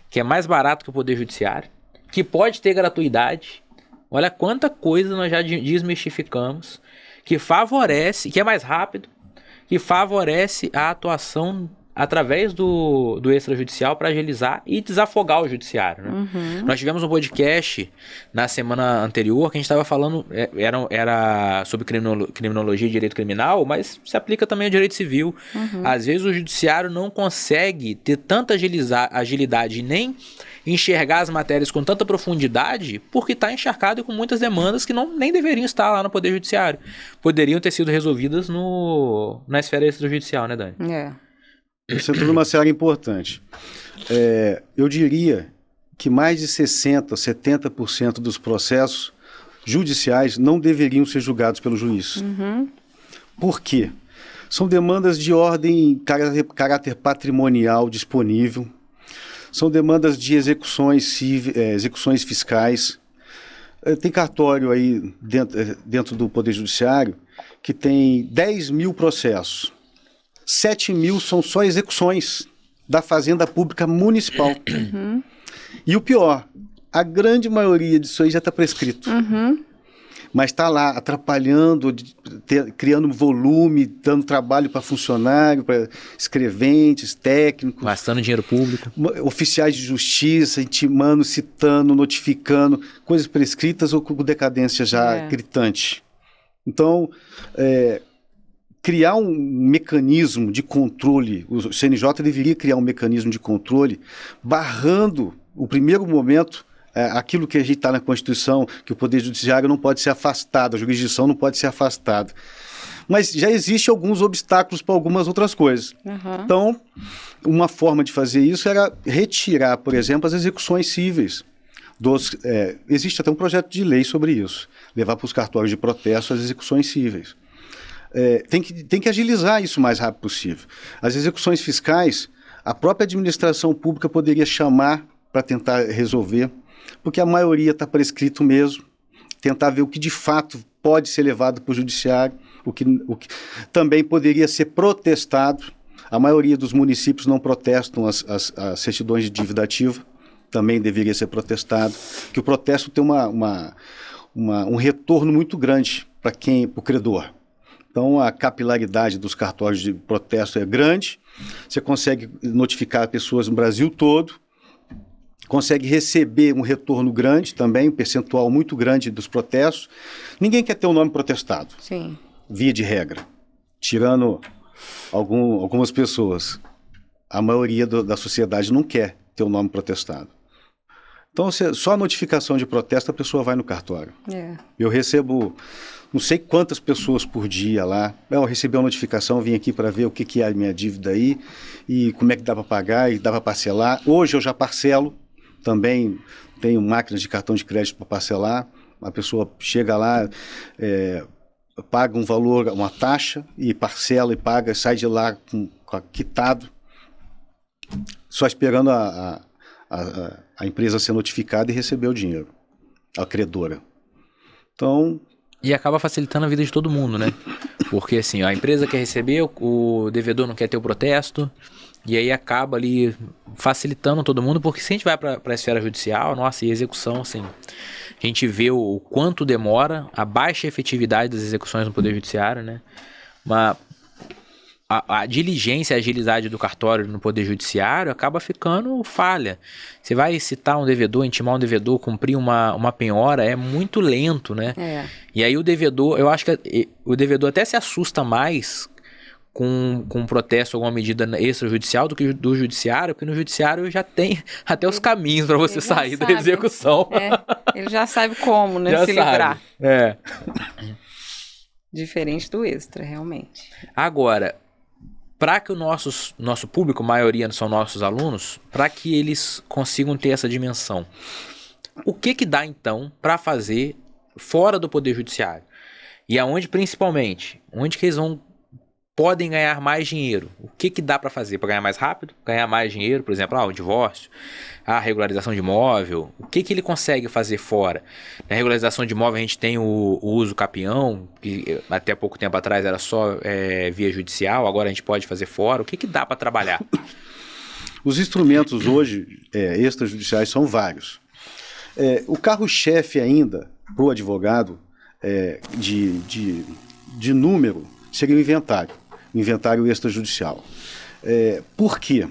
que é mais barato que o Poder Judiciário, que pode ter gratuidade. Olha quanta coisa nós já desmistificamos, que favorece, que é mais rápido, que favorece a atuação através do extrajudicial para agilizar e desafogar o judiciário, né? Uhum. Nós tivemos um podcast na semana anterior que a gente estava falando, era sobre criminologia e direito criminal, mas se aplica também ao direito civil. Uhum. Às vezes o judiciário não consegue ter tanta agilidade nem enxergar as matérias com tanta profundidade porque está encharcado e com muitas demandas que nem deveriam estar lá no Poder Judiciário. Poderiam ter sido resolvidas na esfera extrajudicial, né, Dani? Você entrou numa seara importante. Eu diria que mais de 60%, 70% dos processos judiciais não deveriam ser julgados pelo juiz. Uhum. Por quê? São demandas de ordem, caráter patrimonial disponível, são demandas de execuções fiscais. Tem cartório aí dentro do Poder Judiciário que tem 10 mil processos. 7 mil são só execuções da Fazenda Pública Municipal. Uhum. E o pior, a grande maioria disso aí já está prescrito. Uhum. Mas está lá atrapalhando, criando volume, dando trabalho para funcionário, para escreventes, técnicos. Gastando dinheiro público. Oficiais de justiça, intimando, citando, notificando, coisas prescritas ou com decadência já gritante. Então, criar um mecanismo de controle, o CNJ deveria criar um mecanismo de controle, barrando o primeiro momento, aquilo que a gente está na Constituição, que o Poder Judiciário não pode ser afastado, a jurisdição não pode ser afastada. Mas já existem alguns obstáculos para algumas outras coisas. Uhum. Então, uma forma de fazer isso era retirar, por exemplo, as execuções cíveis. Existe até um projeto de lei sobre isso, levar para os cartórios de protesto as execuções cíveis. Tem que agilizar isso o mais rápido possível. As execuções fiscais, a própria administração pública poderia chamar para tentar resolver, porque a maioria está prescrito mesmo, tentar ver o que de fato pode ser levado para o judiciário, o que também poderia ser protestado. A maioria dos municípios não protestam as certidões de dívida ativa, também deveria ser protestado, que o protesto tem um retorno muito grande para o credor. Então, a capilaridade dos cartórios de protesto é grande, você consegue notificar pessoas no Brasil todo, consegue receber um retorno grande também, um percentual muito grande dos protestos. Ninguém quer ter o nome protestado, Sim. Via de regra, tirando algumas pessoas. A maioria da sociedade não quer ter o nome protestado. Então, só a notificação de protesto, a pessoa vai no cartório. Eu recebo não sei quantas pessoas por dia lá. Eu recebi uma notificação, vim aqui para ver o que é a minha dívida aí e como é que dá para pagar e dá para parcelar. Hoje eu já parcelo, também tenho máquinas de cartão de crédito para parcelar. A pessoa chega lá, paga um valor, uma taxa e parcela e paga, sai de lá quitado, só esperando a empresa ser notificada e receber o dinheiro, a credora. Então... E acaba facilitando a vida de todo mundo, né? Porque assim, a empresa quer receber, o devedor não quer ter o protesto, e aí acaba ali facilitando todo mundo, porque se a gente vai para a esfera judicial, nossa, e execução, assim, a gente vê o quanto demora, a baixa efetividade das execuções no Poder Judiciário, né? A diligência e a agilidade do cartório no Poder Judiciário acaba ficando falha. Você vai citar um devedor, intimar um devedor, cumprir uma penhora, é muito lento, né? E aí o devedor, eu acho que o devedor até se assusta mais com um protesto, alguma medida extrajudicial do que do judiciário, porque no judiciário já tem até os caminhos para você sair da execução. Ele já sabe como, né? Já se sabe. livrar. Diferente do extra, realmente. Agora, para que o nosso público, a maioria são nossos alunos, para que eles consigam ter essa dimensão, o que dá então para fazer fora do Poder Judiciário? E aonde principalmente? Onde que eles podem ganhar mais dinheiro? O que dá para fazer para ganhar mais rápido? Ganhar mais dinheiro, por exemplo, o divórcio, a regularização de imóvel. O que ele consegue fazer fora? Na regularização de imóvel a gente tem o uso capião, que até pouco tempo atrás era só via judicial, agora a gente pode fazer fora. O que dá para trabalhar? Os instrumentos hoje extrajudiciais são vários. O carro-chefe ainda para o advogado de número seria o inventário extrajudicial. Por quê?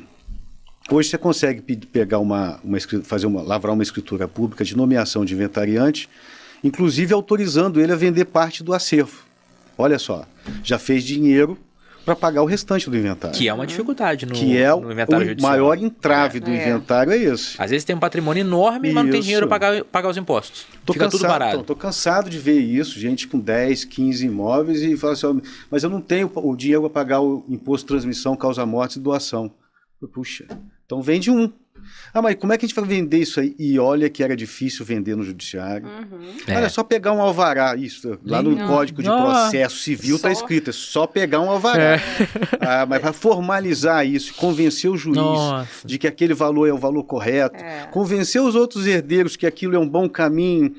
Hoje você consegue pegar lavrar uma escritura pública de nomeação de inventariante, inclusive autorizando ele a vender parte do acervo. Olha só, já fez dinheiro para pagar o restante do inventário. Que é uma dificuldade no inventário judicial. O maior entrave do inventário é esse. Às vezes tem um patrimônio enorme, mas não tem dinheiro para pagar os impostos. Fica tudo parado. Estou cansado de ver isso, gente com 10, 15 imóveis e fala assim, mas eu não tenho o dinheiro para pagar o imposto de transmissão, causa-morte e doação. Puxa, então vende um. Mas como é que a gente vai vender isso aí? E olha que era difícil vender no judiciário. Olha, só pegar um alvará, isso, lá no Código de Processo Civil está escrito, é só pegar um alvará. Mas para formalizar isso, convencer o juiz de que aquele valor é o valor correto, convencer os outros herdeiros que aquilo é um bom caminho,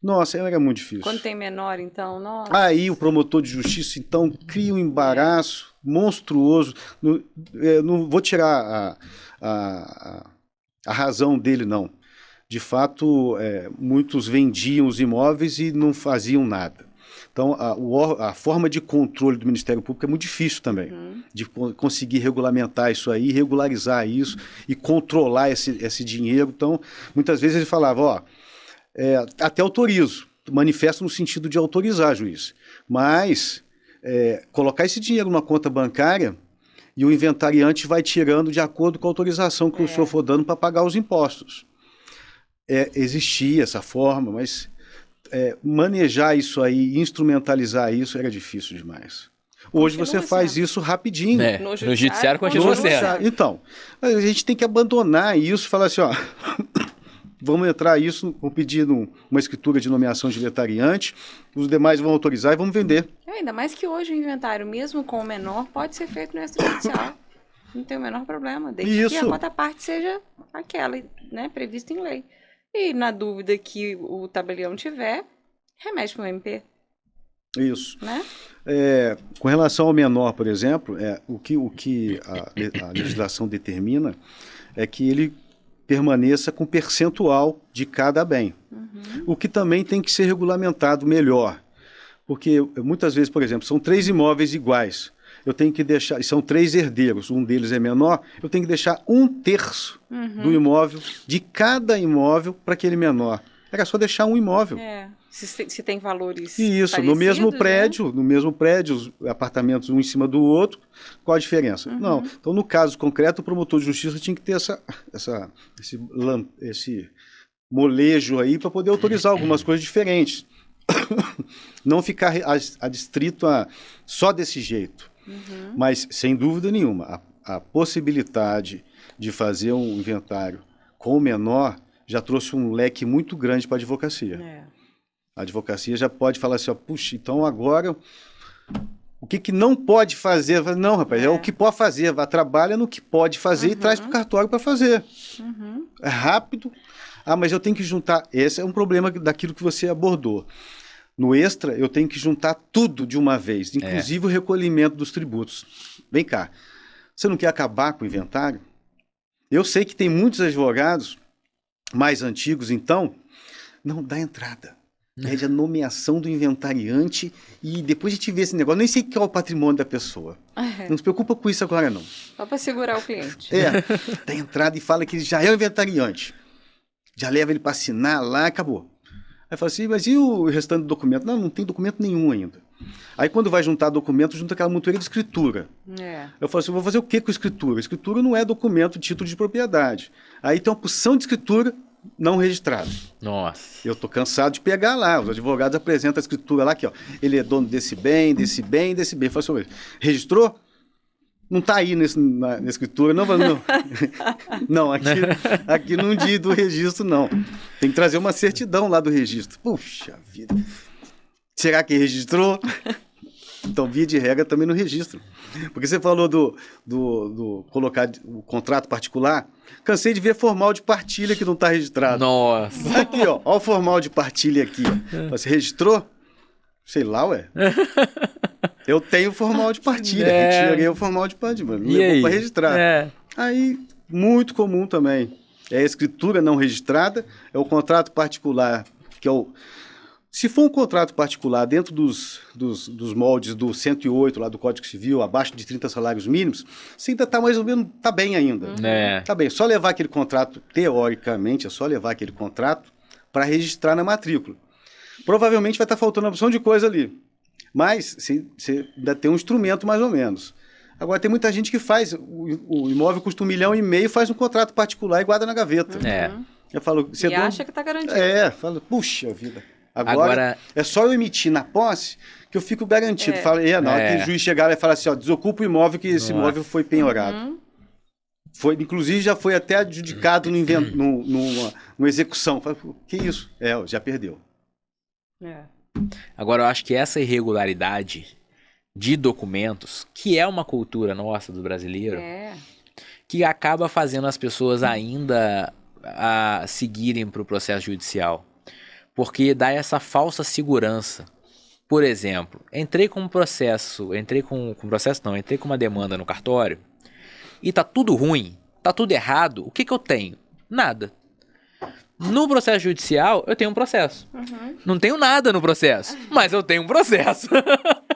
nossa, era muito difícil. Quando tem menor, então, nossa. Aí o promotor de justiça, então, cria um embaraço monstruoso. Não vou tirar a razão dele, não. De fato, muitos vendiam os imóveis e não faziam nada. Então, a forma de controle do Ministério Público é muito difícil também, de conseguir regulamentar isso aí, regularizar isso e controlar esse dinheiro. Então, muitas vezes ele falava, até autorizo, manifesto no sentido de autorizar, juiz, mas colocar esse dinheiro numa conta bancária e o inventariante vai tirando de acordo com a autorização que o senhor for dando para pagar os impostos. Existia essa forma, mas manejar isso aí, instrumentalizar isso era difícil demais. Hoje você faz isso rapidinho. No judiciário continua sendo. Então, a gente tem que abandonar isso e falar assim, vamos entrar isso, vamos pedir uma escritura de nomeação de inventariante, os demais vão autorizar e vamos vender. Ainda mais que hoje o inventário, mesmo com o menor, pode ser feito no extrajudicial. Não tem o menor problema, desde que a quota parte seja aquela, né, prevista em lei. E na dúvida que o tabelião tiver, remete para o MP. Isso. Né? Com relação ao menor, por exemplo, o que a legislação determina é que ele permaneça com percentual de cada bem. O que também tem que ser regulamentado melhor. Porque muitas vezes, por exemplo, são 3 imóveis iguais. Eu tenho que deixar, são 3 herdeiros, um deles é menor, eu tenho que deixar 1/3 do imóvel, de cada imóvel, para aquele menor. Era só deixar um imóvel. Se tem valores isso, no mesmo prédio, os apartamentos um em cima do outro, qual a diferença? Não. Então, no caso concreto, o promotor de justiça tinha que ter esse molejo aí para poder autorizar algumas coisas diferentes. Não ficar adstrito só desse jeito. Mas, sem dúvida nenhuma, a possibilidade de fazer um inventário com o menor já trouxe um leque muito grande para a advocacia. A advocacia já pode falar assim, puxa, então agora o que não pode fazer? Não, rapaz, é o que pode fazer. Trabalha no que pode fazer e traz para o cartório para fazer. É rápido. Mas eu tenho que juntar. Esse é um problema daquilo que você abordou. No extra, eu tenho que juntar tudo de uma vez, inclusive o recolhimento dos tributos. Vem cá, você não quer acabar com o inventário? Eu sei que tem muitos advogados mais antigos, então, não dá entrada. Pede a nomeação do inventariante e depois a gente vê esse negócio. Nem sei qual é o patrimônio da pessoa. Não se preocupa com isso agora, não. Só para segurar o cliente. Dá entrada e fala que ele já é o inventariante. Já leva ele para assinar lá, acabou. Aí fala assim, mas e o restante do documento? Não tem documento nenhum ainda. Aí quando vai juntar documento, junta aquela montoeira de escritura. Eu falo assim, vou fazer o que com escritura? Escritura não é documento, título de propriedade. Aí tem uma porção de escritura não registrada. Nossa. Eu estou cansado de pegar lá. Os advogados apresentam a escritura lá, aqui, ele é dono desse bem, desse bem, desse bem. Eu falo assim, registrou? Não está aí na escritura, não. Não, aqui não diz do registro, não. Tem que trazer uma certidão lá do registro. Puxa vida. Será que registrou? Então, via de regra, também no registro. Porque você falou do colocar o contrato particular. Cansei de ver formal de partilha que não está registrado. Nossa. Aqui, ó o formal de partilha aqui. Você registrou? Sei lá, Eu tenho formal de partilha. Retirei o formal de partilha. Não levou para registrar. Aí, muito comum também. É a escritura não registrada, é o contrato particular, que é Se for um contrato particular dentro dos moldes do 108 lá do Código Civil, abaixo de 30 salários mínimos, você ainda está mais ou menos, está bem ainda. Está bem, só levar aquele contrato, teoricamente, é só levar aquele contrato para registrar na matrícula. Provavelmente vai estar faltando uma opção de coisa ali, mas você ainda tem um instrumento mais ou menos. Agora, tem muita gente que faz, o imóvel custa R$1,5 milhão, faz um contrato particular e guarda na gaveta. Eu falo, você acha que está garantido. Fala, puxa vida. Agora, é só eu emitir na posse que eu fico garantido. Fala, na hora que o juiz chegar e falar assim, desocupa o imóvel que esse imóvel foi penhorado. Inclusive, já foi até adjudicado numa execução. Fala, que isso? Já perdeu. Agora, eu acho que essa irregularidade de documentos, que é uma cultura nossa do brasileiro, que acaba fazendo as pessoas ainda a seguirem para o processo judicial. Porque dá essa falsa segurança. Por exemplo, entrei com uma demanda no cartório e tá tudo ruim, tá tudo errado. O que eu tenho? Nada. No processo judicial, eu tenho um processo. Não tenho nada no processo, mas eu tenho um processo.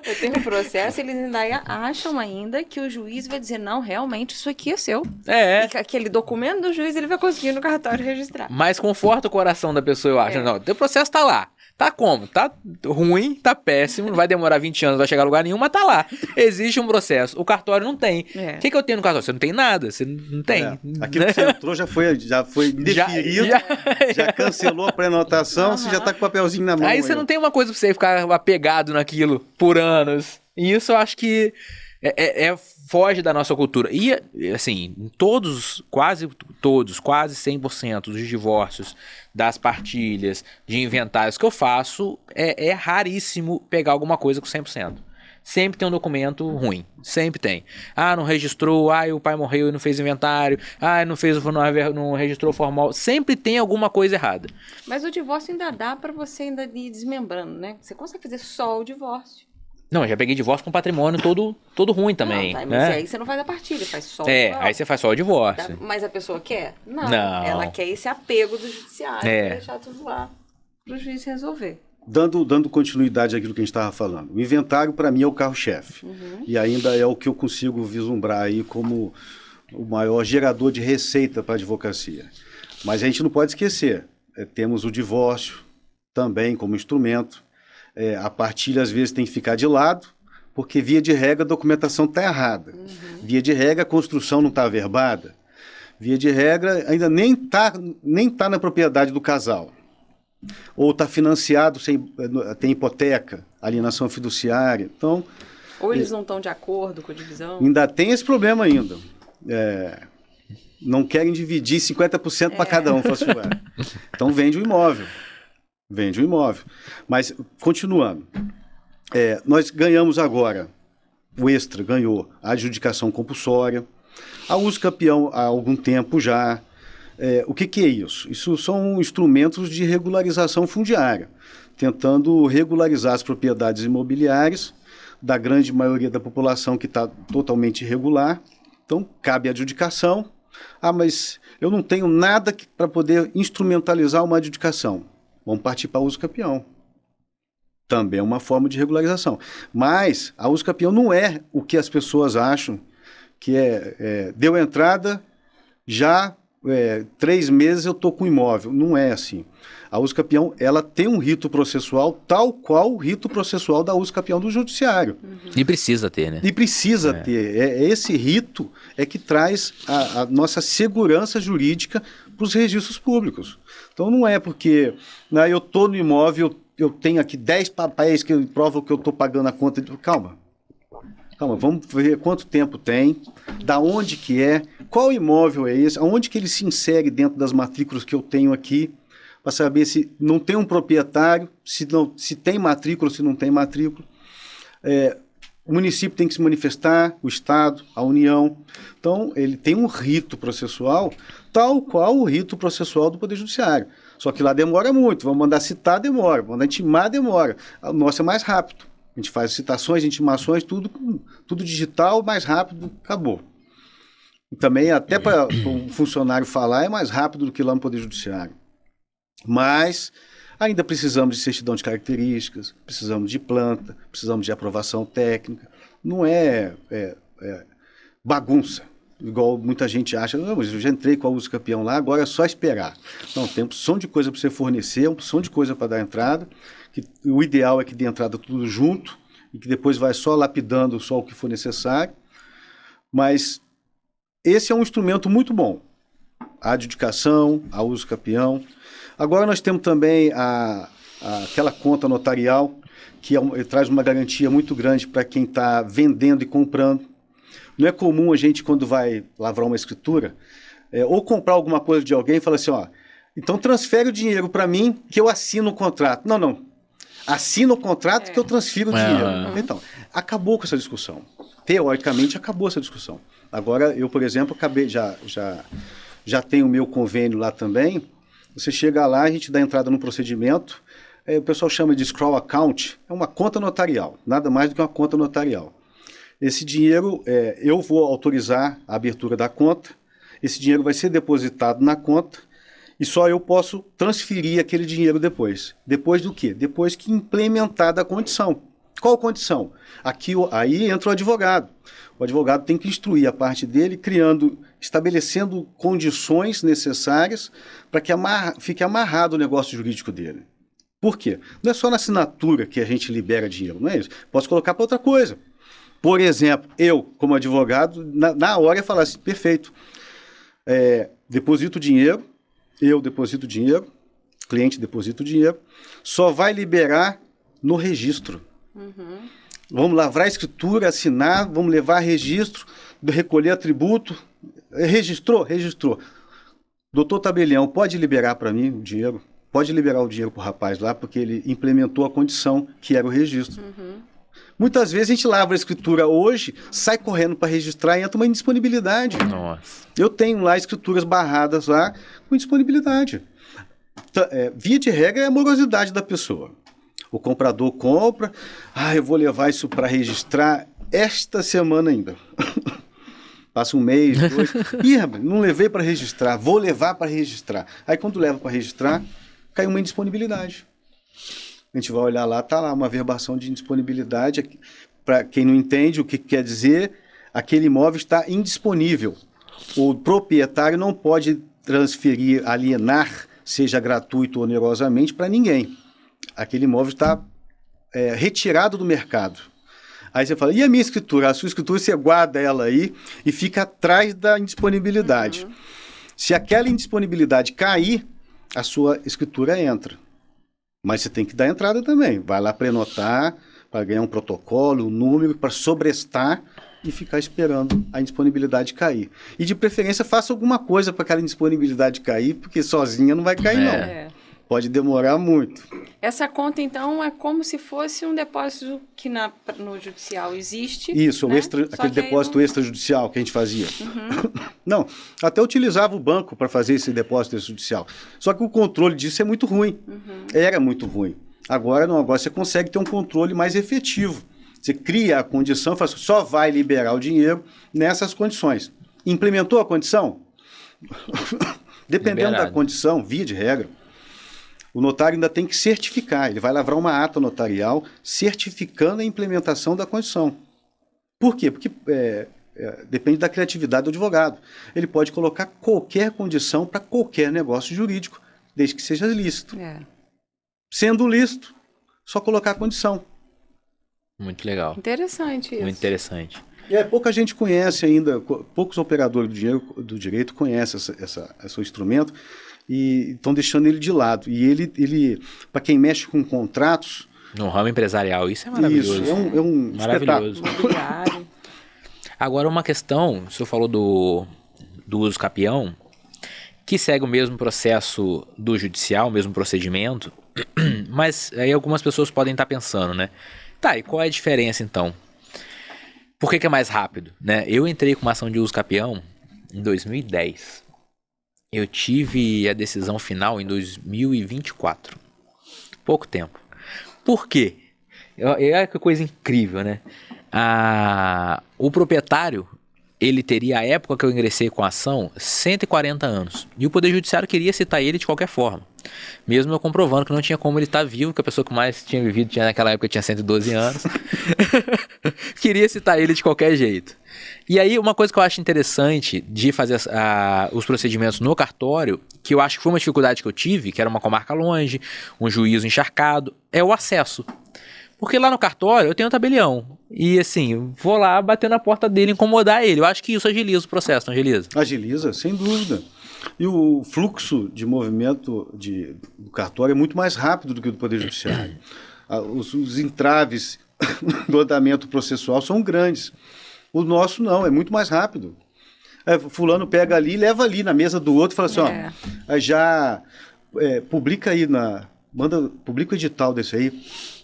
Eu tenho um processo, eles ainda acham ainda que o juiz vai dizer, não, realmente isso aqui é seu. E que aquele documento do juiz ele vai conseguir no cartório registrar. Mas conforta o coração da pessoa, eu acho. Não, teu processo tá lá. Tá como? Tá ruim, tá péssimo, não vai demorar 20 anos, não vai chegar a lugar nenhum, mas tá lá. Existe um processo. O cartório não tem. O que eu tenho no cartório? Você não tem nada, você não tem. Aquilo que você entrou já foi deferido, já cancelou a pré-notação, você já tá com o papelzinho na mão. Aí você não tem uma coisa pra você ficar apegado naquilo por anos. E isso eu acho que foge da nossa cultura. E, assim, quase 100% dos divórcios, das partilhas, de inventários que eu faço, é raríssimo pegar alguma coisa com 100%. Sempre tem um documento ruim. Sempre tem. Não registrou, o pai morreu e não fez inventário, não registrou formal. Sempre tem alguma coisa errada. Mas o divórcio ainda dá pra você ainda ir desmembrando, né? Você consegue fazer só o divórcio. Não, eu já peguei divórcio com patrimônio todo ruim também. Mas aí você não faz a partilha, faz só o divórcio. Aí você faz só o divórcio. Mas a pessoa quer? Não. Ela quer esse apego do judiciário, deixar tudo lá pro juiz resolver. Dando continuidade àquilo que a gente estava falando. O inventário, para mim, é o carro-chefe. E ainda é o que eu consigo vislumbrar aí como o maior gerador de receita para a advocacia. Mas a gente não pode esquecer, temos o divórcio também como instrumento. A partilha, às vezes, tem que ficar de lado, porque, via de regra, a documentação está errada. Via de regra, a construção não está averbada. Via de regra, ainda nem tá na propriedade do casal. Ou está financiado, tem hipoteca, alienação fiduciária. Então, ou eles não estão de acordo com a divisão. Ainda tem esse problema ainda. Não querem dividir 50% para cada um. Então, vende o imóvel. Mas, continuando, nós ganhamos agora, o Extra ganhou a adjudicação compulsória, a usucapião há algum tempo já. O que é isso? Isso são instrumentos de regularização fundiária, tentando regularizar as propriedades imobiliárias da grande maioria da população que está totalmente irregular. Então, cabe a adjudicação. Mas eu não tenho nada para poder instrumentalizar uma adjudicação. Vamos partir para a usucapião. Também é uma forma de regularização. Mas a usucapião não é o que as pessoas acham que deu entrada, já 3 meses eu estou com o imóvel. Não é assim. A usucapião, ela tem um rito processual tal qual o rito processual da usucapião do judiciário. E precisa ter, né? E precisa ter. Esse rito que traz a nossa segurança jurídica para os registros públicos. Então não é porque eu estou no imóvel, eu tenho aqui 10 papéis que provam que eu estou pagando a conta. Calma, vamos ver quanto tempo tem, da onde que qual imóvel é esse, aonde que ele se insere dentro das matrículas que eu tenho aqui, para saber se não tem um proprietário, se tem matrícula, se não tem matrícula. O município tem que se manifestar, o Estado, a União. Então, ele tem um rito processual, tal qual o rito processual do Poder Judiciário. Só que lá demora muito. Vamos mandar citar, demora. Vamos mandar intimar, demora. O nosso é mais rápido. A gente faz citações, intimações, tudo digital, mais rápido, acabou. E também, até para um funcionário falar, é mais rápido do que lá no Poder Judiciário. Mas ainda precisamos de certidão de características, precisamos de planta, precisamos de aprovação técnica. Não é bagunça, igual muita gente acha. Não, mas eu já entrei com a Uso Campeão lá, agora é só esperar. Não, tem uma opção de coisa para você fornecer, uma opção de coisa para dar entrada. Que o ideal é que dê entrada tudo junto e que depois vai só lapidando só o que for necessário. Mas esse é um instrumento muito bom. A adjudicação, a Uso Campeão. Agora nós temos também aquela conta notarial, que traz uma garantia muito grande para quem está vendendo e comprando. Não é comum a gente, quando vai lavrar uma escritura, ou comprar alguma coisa de alguém e falar assim, ó, então transfere o dinheiro para mim que eu assino o contrato. Não. Assina o contrato que eu transfiro o dinheiro. Então, acabou com essa discussão. Teoricamente, acabou essa discussão. Agora, eu, por exemplo, já tenho o meu convênio lá também. Você chega lá, a gente dá entrada no procedimento, o pessoal chama de escrow account, é uma conta notarial, nada mais do que uma conta notarial. Esse dinheiro, eu vou autorizar a abertura da conta, esse dinheiro vai ser depositado na conta e só eu posso transferir aquele dinheiro depois. Depois do quê? Depois que implementada a condição. Qual condição? Aí entra o advogado. O advogado tem que instruir a parte dele, estabelecendo condições necessárias para que fique amarrado o negócio jurídico dele. Por quê? Não é só na assinatura que a gente libera dinheiro, não é isso? Posso colocar para outra coisa. Por exemplo, eu, como advogado, na hora falar assim, perfeito, deposito o dinheiro, eu deposito o dinheiro, cliente deposita o dinheiro, só vai liberar no registro. Uhum. Vamos lavrar a escritura, assinar, vamos levar a registro, recolher atributo. Registrou? Doutor Tabelião, pode liberar para mim o dinheiro? Pode liberar o dinheiro para o rapaz lá, porque ele implementou a condição que era o registro. Uhum. Muitas vezes a gente lavra a escritura hoje, sai correndo para registrar e entra uma indisponibilidade. Nossa. Eu tenho lá escrituras barradas lá com indisponibilidade. Via de regra é a morosidade da pessoa. O comprador compra, eu vou levar isso para registrar esta semana ainda. Passa um mês, 2. Não levei para registrar, vou levar para registrar. Aí quando leva para registrar, cai uma indisponibilidade. A gente vai olhar lá, está lá uma verbação de indisponibilidade. Para quem não entende o que quer dizer, aquele imóvel está indisponível. O proprietário não pode transferir, alienar, seja gratuito ou onerosamente, para ninguém. Aquele imóvel está retirado do mercado. Aí você fala, e a minha escritura? A sua escritura, você guarda ela aí e fica atrás da indisponibilidade. Uhum. Se aquela indisponibilidade cair, a sua escritura entra. Mas você tem que dar entrada também. Vai lá prenotar, para ganhar um protocolo, um número, para sobrestar e ficar esperando a indisponibilidade cair. E de preferência faça alguma coisa para aquela indisponibilidade cair, porque sozinha não vai cair não. Pode demorar muito. Essa conta, então, é como se fosse um depósito que no judicial existe. Isso, né? Aquele depósito extrajudicial que a gente fazia. Uhum. Não, até utilizava o banco para fazer esse depósito extrajudicial. Só que o controle disso é muito ruim. Uhum. Era muito ruim. Agora não, agora você consegue ter um controle mais efetivo. Você cria a condição e fala, só vai liberar o dinheiro nessas condições. Implementou a condição? Dependendo da condição, via de regra, o notário ainda tem que certificar. Ele vai lavrar uma ata notarial certificando a implementação da condição. Por quê? Porque depende da criatividade do advogado. Ele pode colocar qualquer condição para qualquer negócio jurídico, desde que seja lícito. Sendo lícito, só colocar a condição. Muito legal. Interessante isso. Muito interessante. Pouca gente conhece ainda, poucos operadores do direito conhecem esse instrumento, e estão deixando ele de lado. E ele para quem mexe com contratos... No ramo empresarial, isso é maravilhoso. Isso, é um maravilhoso. Agora, uma questão, o senhor falou do uso capião, que segue o mesmo processo do judicial, o mesmo procedimento, mas aí algumas pessoas podem estar pensando, né? Tá, e qual é a diferença, então? Por que é mais rápido, né? Eu entrei com uma ação de uso capião em 2010. Eu tive a decisão final em 2024. Pouco tempo. Por quê? É que coisa incrível, né? O proprietário, ele teria, a época que eu ingressei com a ação, 140 anos. E o Poder Judiciário queria citar ele de qualquer forma. Mesmo eu comprovando que não tinha como ele estar vivo, que a pessoa que mais tinha vivido naquela época tinha 112 anos. Queria citar ele de qualquer jeito. E aí, uma coisa que eu acho interessante de fazer os procedimentos no cartório, que eu acho que foi uma dificuldade que eu tive, que era uma comarca longe, um juízo encharcado, é o acesso. Porque lá no cartório eu tenho um tabelião. E assim, vou lá bater na porta dele, incomodar ele. Eu acho que isso agiliza o processo, não agiliza? Agiliza, sem dúvida. E o fluxo de movimento do cartório é muito mais rápido do que o do Poder Judiciário. Os entraves do andamento processual são grandes. O nosso não, é muito mais rápido. Fulano pega ali, leva ali na mesa do outro e fala assim, publica aí publica o edital desse aí,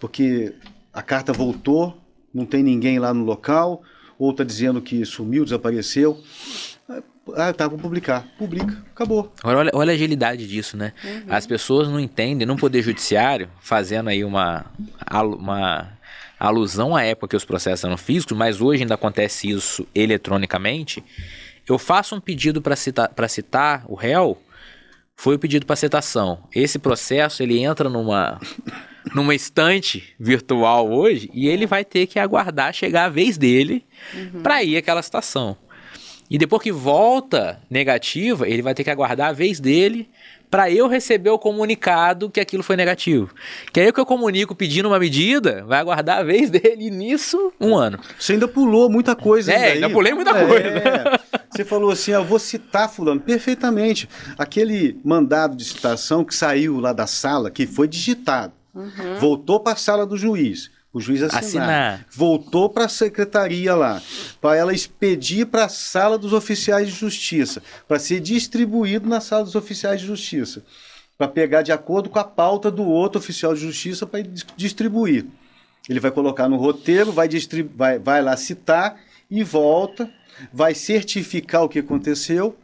porque a carta voltou, não tem ninguém lá no local, ou está dizendo que sumiu, desapareceu. Vou publicar. Publica, acabou. Agora, olha a agilidade disso, né? Uhum. As pessoas não entendem, no Poder Judiciário, fazendo aí uma alusão à época que os processos eram físicos, mas hoje ainda acontece isso eletronicamente. Eu faço um pedido para citar o réu, foi o pedido para citação. Esse processo, ele entra numa estante virtual hoje e ele vai ter que aguardar chegar a vez dele para ir àquela citação. E depois que volta negativa, ele vai ter que aguardar a vez dele para eu receber o comunicado que aquilo foi negativo. Que aí o que eu comunico pedindo uma medida, vai aguardar a vez dele, e nisso, 1 ano. Você ainda pulou muita coisa. Ainda pulei muita coisa. Você falou assim, eu vou citar fulano. Perfeitamente. Aquele mandado de citação que saiu lá da sala, que foi digitado, voltou para a sala do juiz. O juiz assinar. Voltou para a secretaria lá, para ela expedir para a sala dos oficiais de justiça, para ser distribuído na sala dos oficiais de justiça, para pegar de acordo com a pauta do outro oficial de justiça para distribuir. Ele vai colocar no roteiro, vai lá citar e volta, vai certificar o que aconteceu,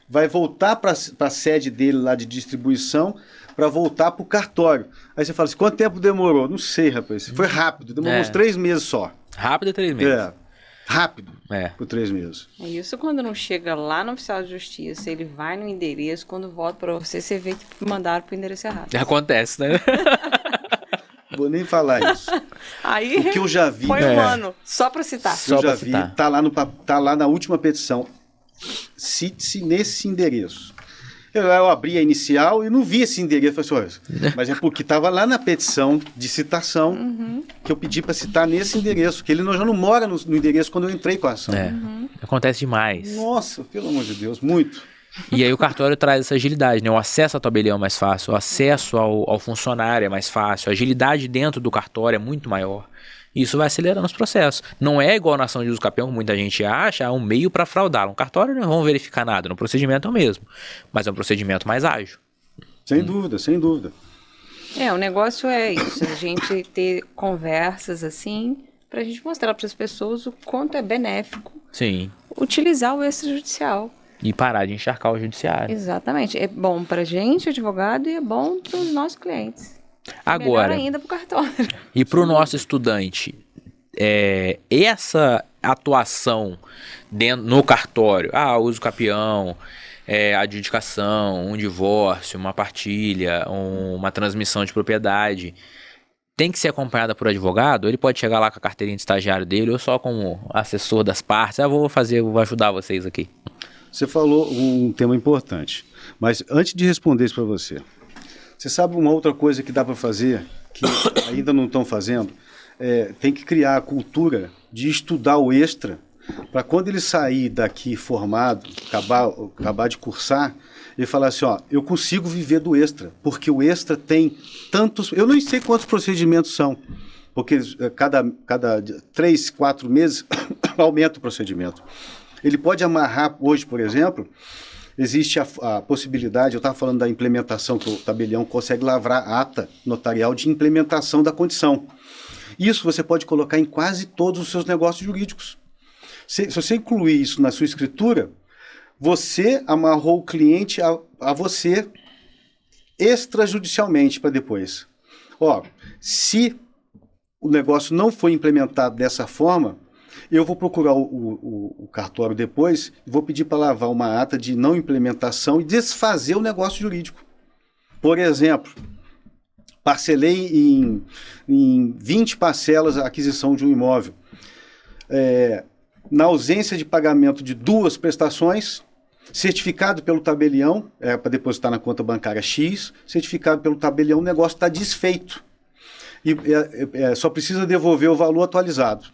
vai voltar para a sede dele lá de distribuição, para voltar para o cartório. Aí você fala assim, quanto tempo demorou? Não sei, rapaz. Foi rápido, demorou uns 3 meses só. Rápido é 3 meses. Rápido, por 3 meses. É isso quando não chega lá no oficial de justiça, ele vai no endereço, quando volta para você vê que mandaram para o endereço errado. Acontece, né? Vou nem falar isso. Aí, o que eu já vi... Foi um ano, só para citar. Eu já vi, tá lá na última petição. Cite-se nesse endereço. Eu abri a inicial e não vi esse endereço. Falei assim, mas é porque estava lá na petição de citação que eu pedi para citar nesse endereço, que ele já não mora no endereço quando eu entrei com a ação. Acontece demais. Nossa, pelo amor de Deus, muito. E aí o cartório traz essa agilidade, né? O acesso ao tabelião é mais fácil, o acesso ao funcionário é mais fácil, a agilidade dentro do cartório é muito maior. Isso vai acelerando os processos. Não é igual na ação de uso capião, como muita gente acha, é um meio para fraudar. No cartório não vão verificar nada, no procedimento é o mesmo. Mas é um procedimento mais ágil. Sem dúvida, sem dúvida. O negócio é isso, a gente ter conversas assim, para a gente mostrar para as pessoas o quanto é benéfico utilizar o extrajudicial. E parar de encharcar o judiciário. Exatamente. É bom para a gente, advogado, e é bom para os nossos clientes. Agora, melhor ainda para o cartório. E para o nosso estudante, essa atuação no cartório, uso capião, adjudicação, um divórcio, uma partilha, uma transmissão de propriedade, tem que ser acompanhada por advogado? Ele pode chegar lá com a carteirinha de estagiário dele ou só como assessor das partes? Vou ajudar vocês aqui. Você falou um tema importante, mas antes de responder isso para você sabe uma outra coisa que dá para fazer, que ainda não estão fazendo? Tem que criar a cultura de estudar o extra, para quando ele sair daqui formado, acabar de cursar, ele falar assim, eu consigo viver do extra, porque o extra tem tantos... Eu não sei quantos procedimentos são, porque cada 3, 4 meses aumenta o procedimento. Ele pode amarrar hoje, por exemplo... Existe a possibilidade, eu estava falando da implementação, que o tabelião consegue lavrar ata notarial de implementação da condição. Isso você pode colocar em quase todos os seus negócios jurídicos. Se você incluir isso na sua escritura, você amarrou o cliente a você extrajudicialmente para depois. Se o negócio não foi implementado dessa forma, eu vou procurar o cartório depois e vou pedir para lavar uma ata de não implementação e desfazer o negócio jurídico. Por exemplo, parcelei em 20 parcelas a aquisição de um imóvel. Na ausência de pagamento de 2 prestações, certificado pelo tabelião, para depositar na conta bancária X, certificado pelo tabelião, o negócio está desfeito. E só precisa devolver o valor atualizado.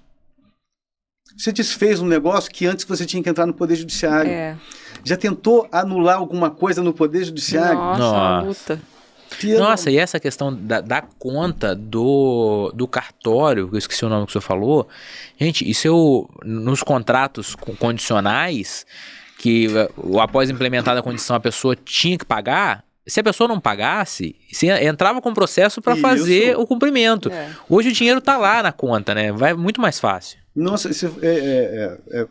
Você desfez um negócio que antes você tinha que entrar no Poder Judiciário. Já tentou anular alguma coisa no Poder Judiciário? Nossa. Luta. Nossa, e essa questão da conta do cartório, eu esqueci o nome que o senhor falou, gente, isso nos contratos condicionais, que após implementada a condição a pessoa tinha que pagar, se a pessoa não pagasse, entrava com processo para fazer o cumprimento. Hoje o dinheiro está lá na conta, né? Vai muito mais fácil. Nossa,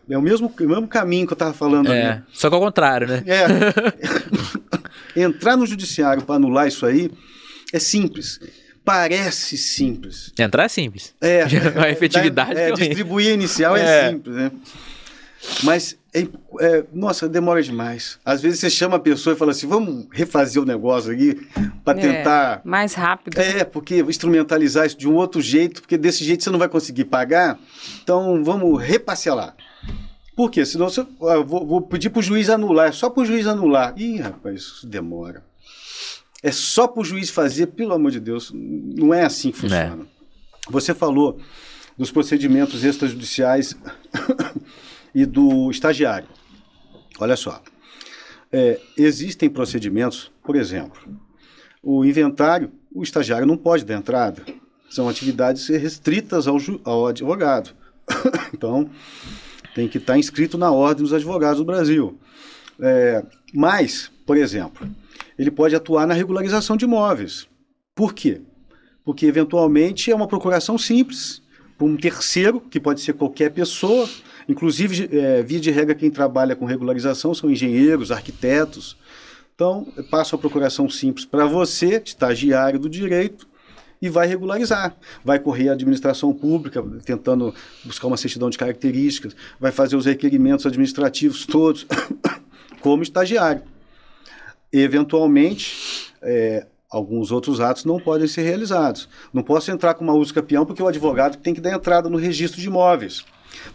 é o mesmo caminho que eu estava falando ali. Só que ao contrário, né? Entrar no judiciário para anular isso aí é simples. Parece simples. Entrar é simples. A efetividade distribuir inicial é simples, né? Mas, nossa, demora demais. Às vezes você chama a pessoa e fala assim, vamos refazer o negócio aqui para tentar... mais rápido. Porque instrumentalizar isso de um outro jeito, porque desse jeito você não vai conseguir pagar, então vamos reparcelar. Por quê? Senão eu vou pedir para o juiz anular, é só para o juiz anular. Ih, rapaz, isso demora. É só para o juiz fazer, pelo amor de Deus, não é assim que funciona. Você falou dos procedimentos extrajudiciais e do estagiário. Olha só, existem procedimentos, por exemplo, o inventário, o estagiário não pode dar entrada, são atividades restritas ao advogado. Então, tem que estar inscrito na Ordem dos Advogados do Brasil. Mas, por exemplo, ele pode atuar na regularização de imóveis. Por quê? Porque, eventualmente, é uma procuração simples, por um terceiro, que pode ser qualquer pessoa, inclusive, via de regra, quem trabalha com regularização são engenheiros, arquitetos. Então, passa uma procuração simples para você, estagiário do direito, e vai regularizar. Vai correr a administração pública, tentando buscar uma certidão de características, vai fazer os requerimentos administrativos todos, como estagiário. Eventualmente, alguns outros atos não podem ser realizados. Não posso entrar com uma uso-capião porque o advogado tem que dar entrada no registro de imóveis.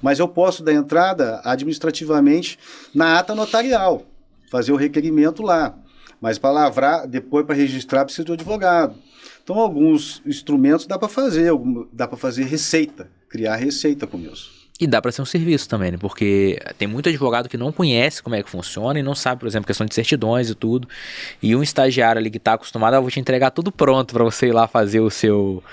Mas eu posso dar entrada administrativamente na ata notarial, fazer o requerimento lá. Mas para lavrar, depois para registrar, precisa do advogado. Então, alguns instrumentos dá para fazer receita, criar receita com isso. E dá para ser um serviço também, né? Porque tem muito advogado que não conhece como é que funciona e não sabe, por exemplo, questão de certidões e tudo. E um estagiário ali que está acostumado, eu vou te entregar tudo pronto para você ir lá fazer o seu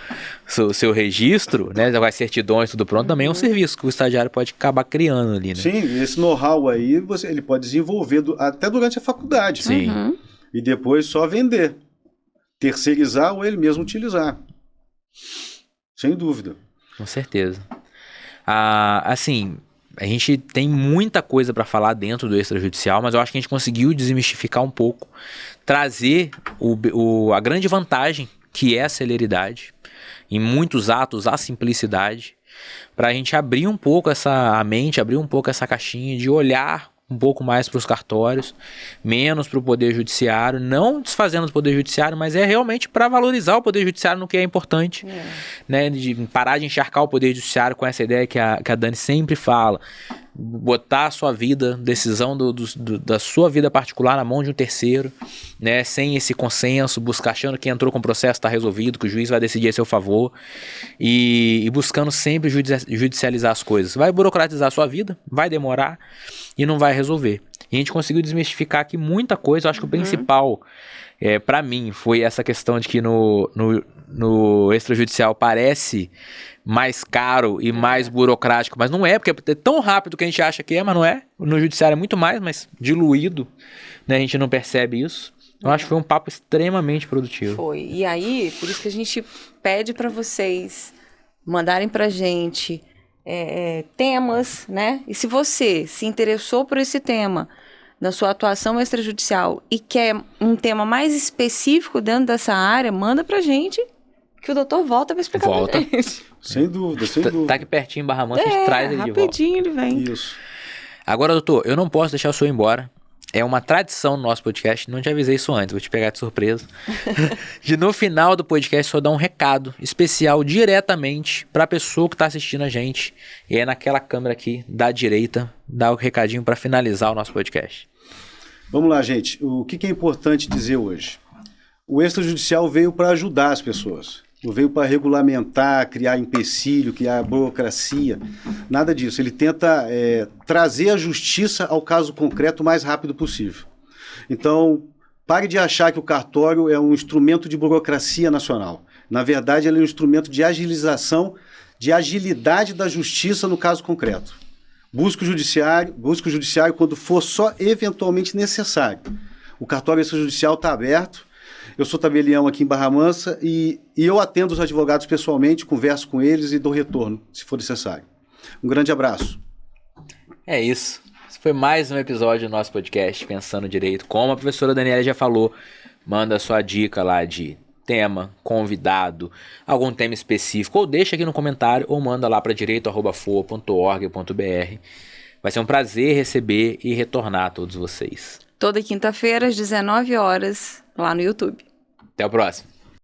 registro, né? Vai certidões, tudo pronto, também é um serviço que o estagiário pode acabar criando ali, né? Sim, esse know-how aí ele pode desenvolver até durante a faculdade. Sim. E depois só vender. Terceirizar ou ele mesmo utilizar. Sem dúvida. Com certeza. Assim, a gente tem muita coisa para falar dentro do extrajudicial, mas eu acho que a gente conseguiu desmistificar um pouco, trazer a grande vantagem que é a celeridade, em muitos atos a simplicidade, para a gente abrir um pouco a mente, abrir um pouco essa caixinha de olhar um pouco mais para os cartórios, menos para o Poder Judiciário, não desfazendo o Poder Judiciário, mas é realmente para valorizar o Poder Judiciário no que é importante, né? De parar de encharcar o Poder Judiciário com essa ideia que a Dani sempre fala, botar a sua vida, decisão da sua vida particular na mão de um terceiro, né? Sem esse consenso, achando que entrou com o processo está resolvido, que o juiz vai decidir a seu favor, e buscando sempre judicializar as coisas. Vai burocratizar a sua vida, vai demorar e não vai resolver. E a gente conseguiu desmistificar aqui muita coisa. Eu acho que o principal, para mim, foi essa questão de que no extrajudicial parece mais caro e mais burocrático, mas não é, porque é tão rápido que a gente acha que é, mas não é. No judiciário é muito mais, mas diluído, né? A gente não percebe isso. Eu acho que foi um papo extremamente produtivo. Foi. E aí, por isso que a gente pede para vocês mandarem pra gente temas, né? E se você se interessou por esse tema na sua atuação extrajudicial e quer um tema mais específico dentro dessa área, manda pra gente que o doutor volta para explicar pra gente. Sem dúvida, sem dúvida. Tá aqui pertinho em Barra Mansa, a gente traz ele de volta. Rapidinho ele vem. Isso. Agora, doutor, eu não posso deixar o senhor embora. É uma tradição no nosso podcast, não te avisei isso antes, vou te pegar de surpresa. De no final do podcast só dar um recado especial diretamente para a pessoa que está assistindo a gente. E é naquela câmera aqui da direita, dá o recadinho para finalizar o nosso podcast. Vamos lá, gente. O que é importante dizer hoje? O extrajudicial veio para ajudar as pessoas. Não veio para regulamentar, criar empecilho, criar burocracia, nada disso. Ele tenta trazer a justiça ao caso concreto o mais rápido possível. Então, pare de achar que o cartório é um instrumento de burocracia nacional. Na verdade, ele é um instrumento de agilização, de agilidade da justiça no caso concreto. Busque o judiciário quando for só eventualmente necessário. O cartório extrajudicial está aberto. Eu sou tabelião aqui em Barra Mansa e eu atendo os advogados pessoalmente, converso com eles e dou retorno, se for necessário. Um grande abraço. É isso. Esse foi mais um episódio do nosso podcast Pensando Direito. Como a professora Daniela já falou, manda sua dica lá de tema, convidado, algum tema específico, ou deixa aqui no comentário, ou manda lá para direito@foa.org.br. Vai ser um prazer receber e retornar a todos vocês. Toda quinta-feira, às 19 horas, lá no YouTube. Até o próximo.